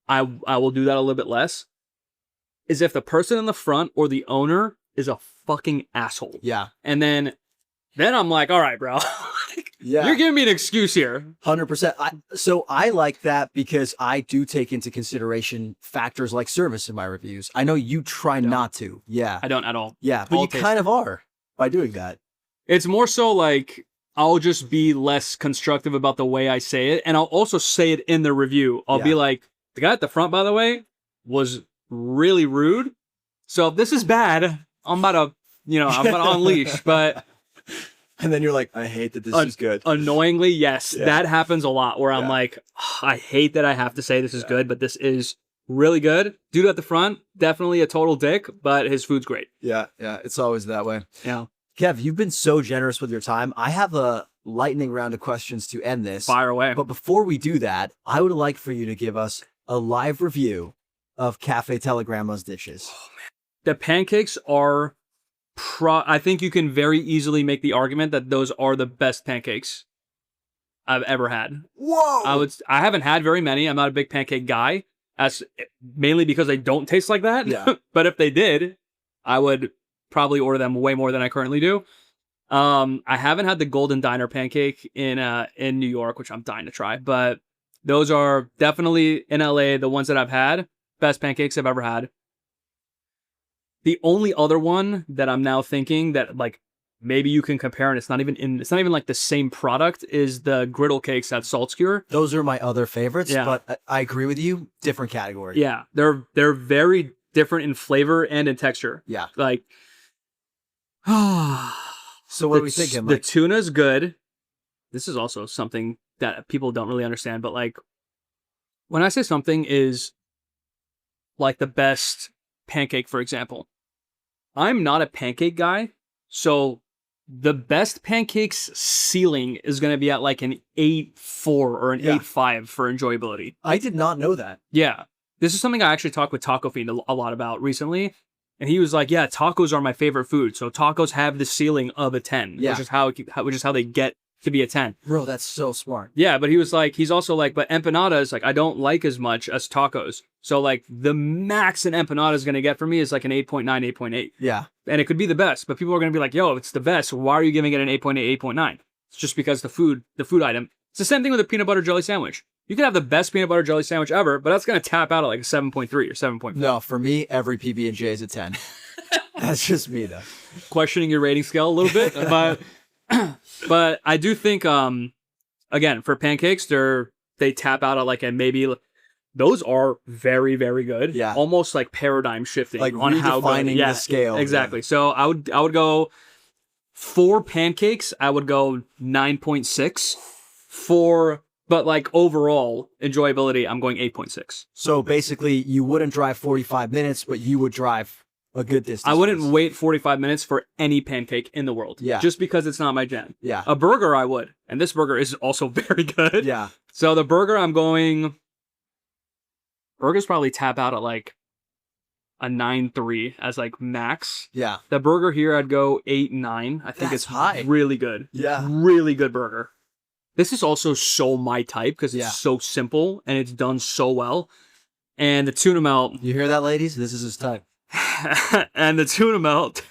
I will do that a little bit less is if the person in the front or the owner is a fucking asshole. Yeah. And then I'm like, all right, bro. You're giving me an excuse here. 100%. So I like that because I do take into consideration factors like service in my reviews. I know you try not to. Yeah. I don't at all. Yeah, but you kind of are by doing that. It's more so like, I'll just be less constructive about the way I say it. And I'll also say it in the review. I'll be like, the guy at the front, by the way, was really rude. So if this is bad, I'm about to unleash. But and then you're like, I hate that this is good. Annoyingly, yes. Yeah. That happens a lot where I'm like, I hate that I have to say this is good, but this is really good. Dude at the front, definitely a total dick, but his food's great. Yeah. It's always that way. Yeah. Kev, you've been so generous with your time. I have a lightning round of questions to end this. Fire away. But before we do that, I would like for you to give us a live review of Cafe Telegramma's dishes. Oh, man. The pancakes are, I think you can very easily make the argument that those are the best pancakes I've ever had. Whoa! I haven't had very many. I'm not a big pancake guy, mainly because they don't taste like that. Yeah. But if they did, I would probably order them way more than I currently do. I haven't had the Golden Diner pancake in New York, which I'm dying to try, but those are definitely in LA, the ones that I've had, best pancakes I've ever had. The only other one that I'm now thinking that like maybe you can compare, and it's not even like the same product, is the griddle cakes at Salt Skewer. Those are my other favorites, but I agree with you, different category. Yeah, they're very different in flavor and in texture. Yeah. Like, so what are we thinking? The tuna's good. This is also something that people don't really understand, but like when I say something is like the best pancake, for example, I'm not a pancake guy. So the best pancakes ceiling is going to be at like an 8.4 or an 8.5 for enjoyability. I did not know that. Yeah. This is something I actually talked with Taco Fiend a lot about recently. And he was like, yeah, tacos are my favorite food. So tacos have the ceiling of a 10, Yeah. which is how they get to be a 10. Bro, that's so smart. Yeah, but he's also like, but empanadas, like I don't like as much as tacos. So like the max an empanada is going to get for me is like an 8.9, 8.8. Yeah. And it could be the best, but people are going to be like, yo, it's the best. Why are you giving it an 8.8, 8.9? It's just because the food item. It's the same thing with a peanut butter jelly sandwich. You can have the best peanut butter jelly sandwich ever, but that's going to tap out at like a 7.3 or 7.4. No, for me, every PB&J is a 10. That's just me, though. Questioning your rating scale a little bit, but I do think, again, for pancakes, they tap out at like a maybe. Those are very, very good. Yeah. Almost like paradigm shifting Like on how good. redefining the scale. Exactly. So I would go for pancakes. I would go 9.6 but like overall enjoyability, I'm going 8.6. So basically, you wouldn't drive 45 minutes, but you would drive a good distance. I wouldn't wait 45 minutes for any pancake in the world. Yeah. Just because it's not my jam. Yeah. A burger, I would. And this burger is also very good. Yeah. So the burger, burgers probably tap out at like a 9.3 as like max. Yeah. The burger here, I'd go 8.9. I think That's it's high. really good. Yeah. Really good burger. This is also so my type because it's Yeah. so simple and it's done so well. And the tuna melt. You hear that, ladies? This is his type. And the tuna melt.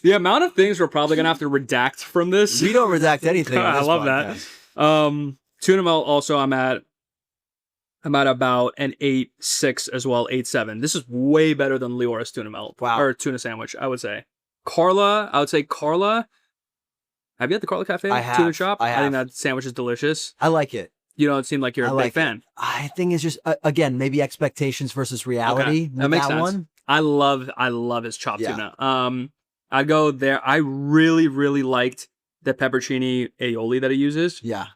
The amount of things we're probably going to have to redact from this. We don't redact anything. on I this love podcast. that. Tuna melt also I'm at about an 8.6 as well, 8.7. This is way better than Leora's tuna melt. Wow. Or tuna sandwich, I would say. Carla. Have you had the Carla Cafe I have. tuna shop? I have. think that sandwich is delicious. I like it. You don't seem like you're I a like big fan. I think it's just, again, maybe expectations versus reality. Okay. with That makes sense. one. I love his chopped Yeah. tuna. I'd go there. I really, really liked the peppercini aioli that he uses. Yeah.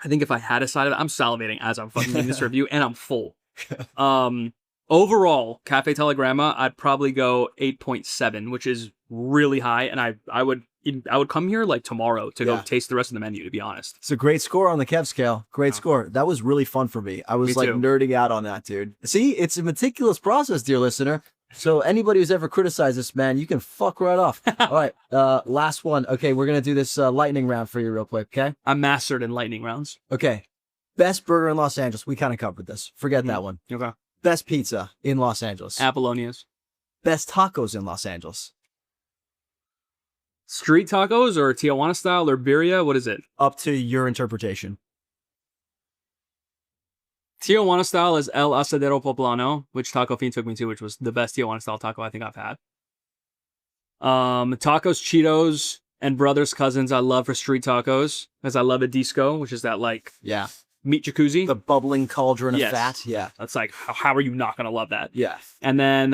I think if I had a side of it, I'm salivating as I'm fucking doing this review, and I'm full. Overall, Cafe Telegramma, I'd probably go 8.7, which is really high, and I would come here like tomorrow to go Yeah. taste the rest of the menu, to be honest. It's a great score on the Kev scale. Great Wow. score. That was really fun for me. I was Me like too. nerding out on that, dude. See, it's a meticulous process, dear listener. So anybody who's ever criticized this, man, you can fuck right off. All right, last one. Okay, we're gonna do this lightning round for you real quick. Okay. I'm mastered in lightning rounds. Okay. Best burger in Los Angeles. We kind of covered this. Forget that one. Okay. Best pizza in Los Angeles. Apollonia's. Best tacos in Los Angeles. Street tacos or Tijuana style or birria? What is it? Up to your interpretation. Tijuana style is El Asadero Poblano, which Taco Fiend took me to, which was the best Tijuana style taco I think I've had. Tacos, Cheetos, and Brothers Cousins I love for street tacos, because I love a disco, which is that like Yeah. meat jacuzzi. The bubbling cauldron Yes. of fat. Yeah. That's like, how are you not going to love that? Yeah. And then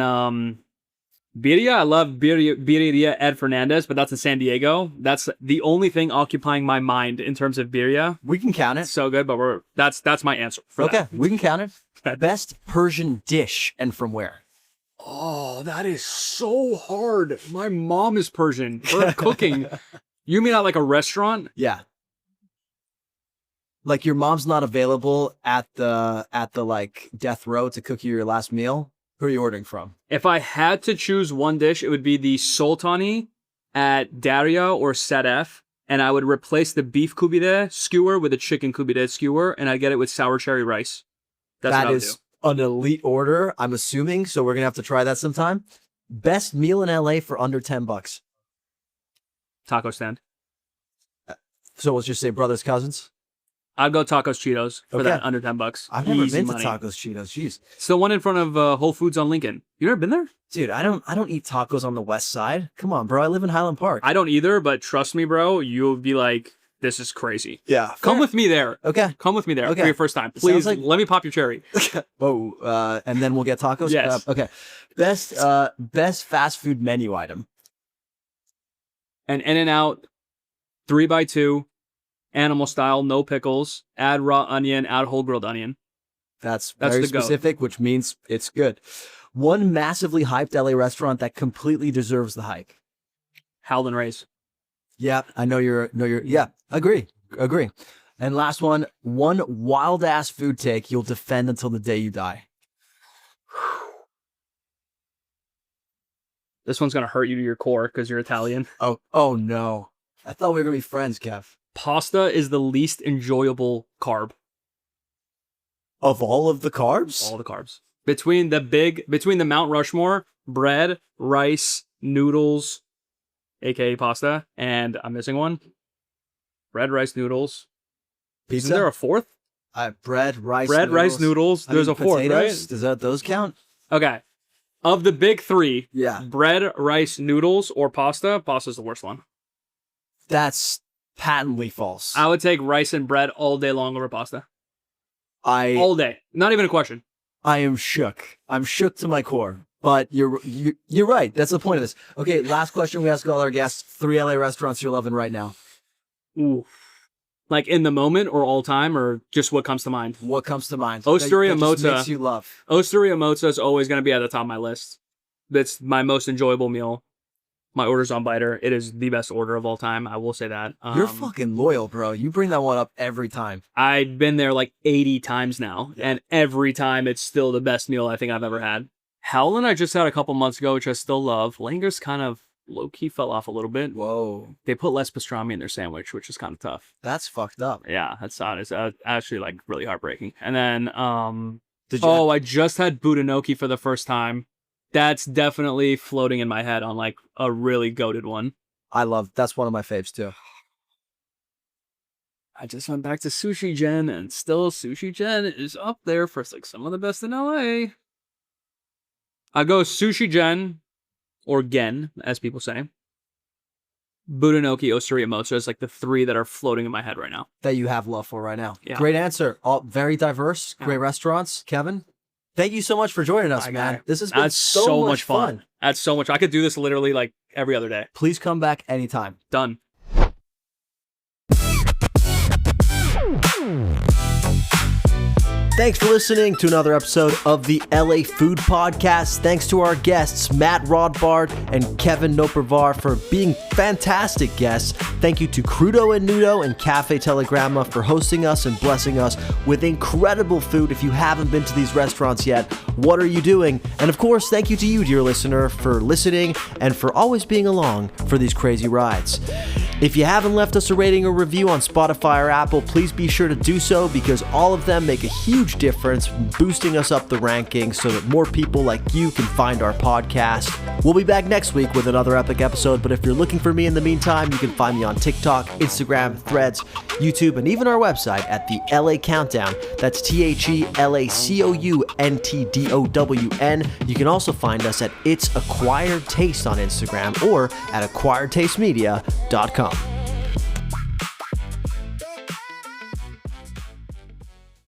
birria, I love Birria Ed Fernandez, but that's in San Diego. That's the only thing occupying my mind in terms of birria. We can count it. It's so good, but that's my answer for Okay, that. we can count it. Best Persian dish and from where? Oh, that is so hard. My mom is Persian. Her cooking. You mean at like a restaurant? Yeah. Like your mom's not available at the like death row to cook you your last meal. Who are you ordering from? If I had to choose one dish, it would be the Sultani at Daria or Sadef, and I would replace the beef kubide skewer with a chicken kubide skewer, and I'd get it with sour cherry rice. That's what That I would is do. an elite order, I'm assuming, so we're going to have to try that sometime. Best meal in LA for under $10. Taco stand. So let's just say brothers cousins. I'd go tacos Cheetos for Okay. that under $10. I've never Easy been money. to Tacos Cheetos. Jeez. It's the one in front of Whole Foods on Lincoln. You ever been there? Dude, I don't eat tacos on the west side. Come on, bro. I live in Highland Park. I don't either, but trust me, bro, you'll be like, this is crazy. Yeah. Come with me there. Okay. Come with me there Okay. for your first time. Sounds Please, like- let me pop your cherry. Whoa, and then we'll get tacos? Yes. Okay. Best fast food menu item. An In-N-Out 3x2, animal style, no pickles, add raw onion, add whole grilled onion. That's That's very the goat. specific, which means it's good. One massively hyped LA restaurant that completely deserves the hype. Howlin' Rays. Yeah, I know you're yeah, agree. And last one wild ass food take you'll defend until the day you die. This one's gonna hurt you to your core because you're Italian. Oh no. I thought we were gonna be friends, Kev. Pasta is the least enjoyable carb. Of all of the carbs? All the carbs. Between the Mount Rushmore, bread, rice, noodles, aka pasta, and I'm missing one. Bread, rice, noodles. Pizza? Isn't there a fourth? Bread, rice, Bread, rice, noodles. There's a fourth, potatoes? right? Does those count? Okay. Of the big three, Yeah. bread, rice, noodles, or pasta, pasta's the worst one. That's patently false. I would take rice and bread all day long over pasta. All day. Not even a question. I am shook. I'm shook to my core. But you're right. That's the point of this. Okay, last question we ask all our guests. 3 LA restaurants you're loving right now. Ooh. Like in the moment or all time or just what comes to mind? What comes to mind? Osteria that just Mozza. makes you love. Osteria Mozza is always going to be at the top of my list. That's my most enjoyable meal. My order's on Biter. It is the best order of all time. I will say that. You're fucking loyal, bro. You bring that one up every time. I've been there like 80 times now, and every time it's still the best meal I think I've ever had. Howlin' I just had a couple months ago, which I still love. Langer's kind of low-key fell off a little bit. Whoa. They put less pastrami in their sandwich, which is kind of tough. That's fucked up. Yeah, that's odd. It's actually like really heartbreaking. And then, Did you I just had Budenoki for the first time. That's definitely floating in my head on like a really goated one. that's one of my faves too. I just went back to Sushi Gen, and still Sushi Gen is up there for like some of the best in LA. I go Sushi Gen, or Gen, as people say. Budenoki, Osteria Mozza is like the 3 that are floating in my head right now. That you have love for right now. Yeah. Great answer. All very diverse. Great restaurants. Kevin, thank you so much for joining us, man. This has been That's so much fun. That's so much. I could do this literally like every other day. Please come back anytime. Done. Thanks for listening to another episode of the LA Food Podcast. Thanks to our guests, Matt Rodbard and Kevin Nopervar, for being fantastic guests. Thank you to Crudo and Nudo and Cafe Telegramma for hosting us and blessing us with incredible food. If you haven't been to these restaurants yet, what are you doing? And of course, thank you to you, dear listener, for listening and for always being along for these crazy rides. If you haven't left us a rating or review on Spotify or Apple, please be sure to do so, because all of them make a huge difference boosting us up the rankings so that more people like you can find our podcast. We'll be back next week with another epic episode, but if you're looking for me in the meantime, you can find me on TikTok, Instagram, Threads, YouTube, and even our website at the LA Countdown. That's TheLaCountdown. You can also find us at It's Acquired Taste on Instagram or at acquiredtastemedia.com.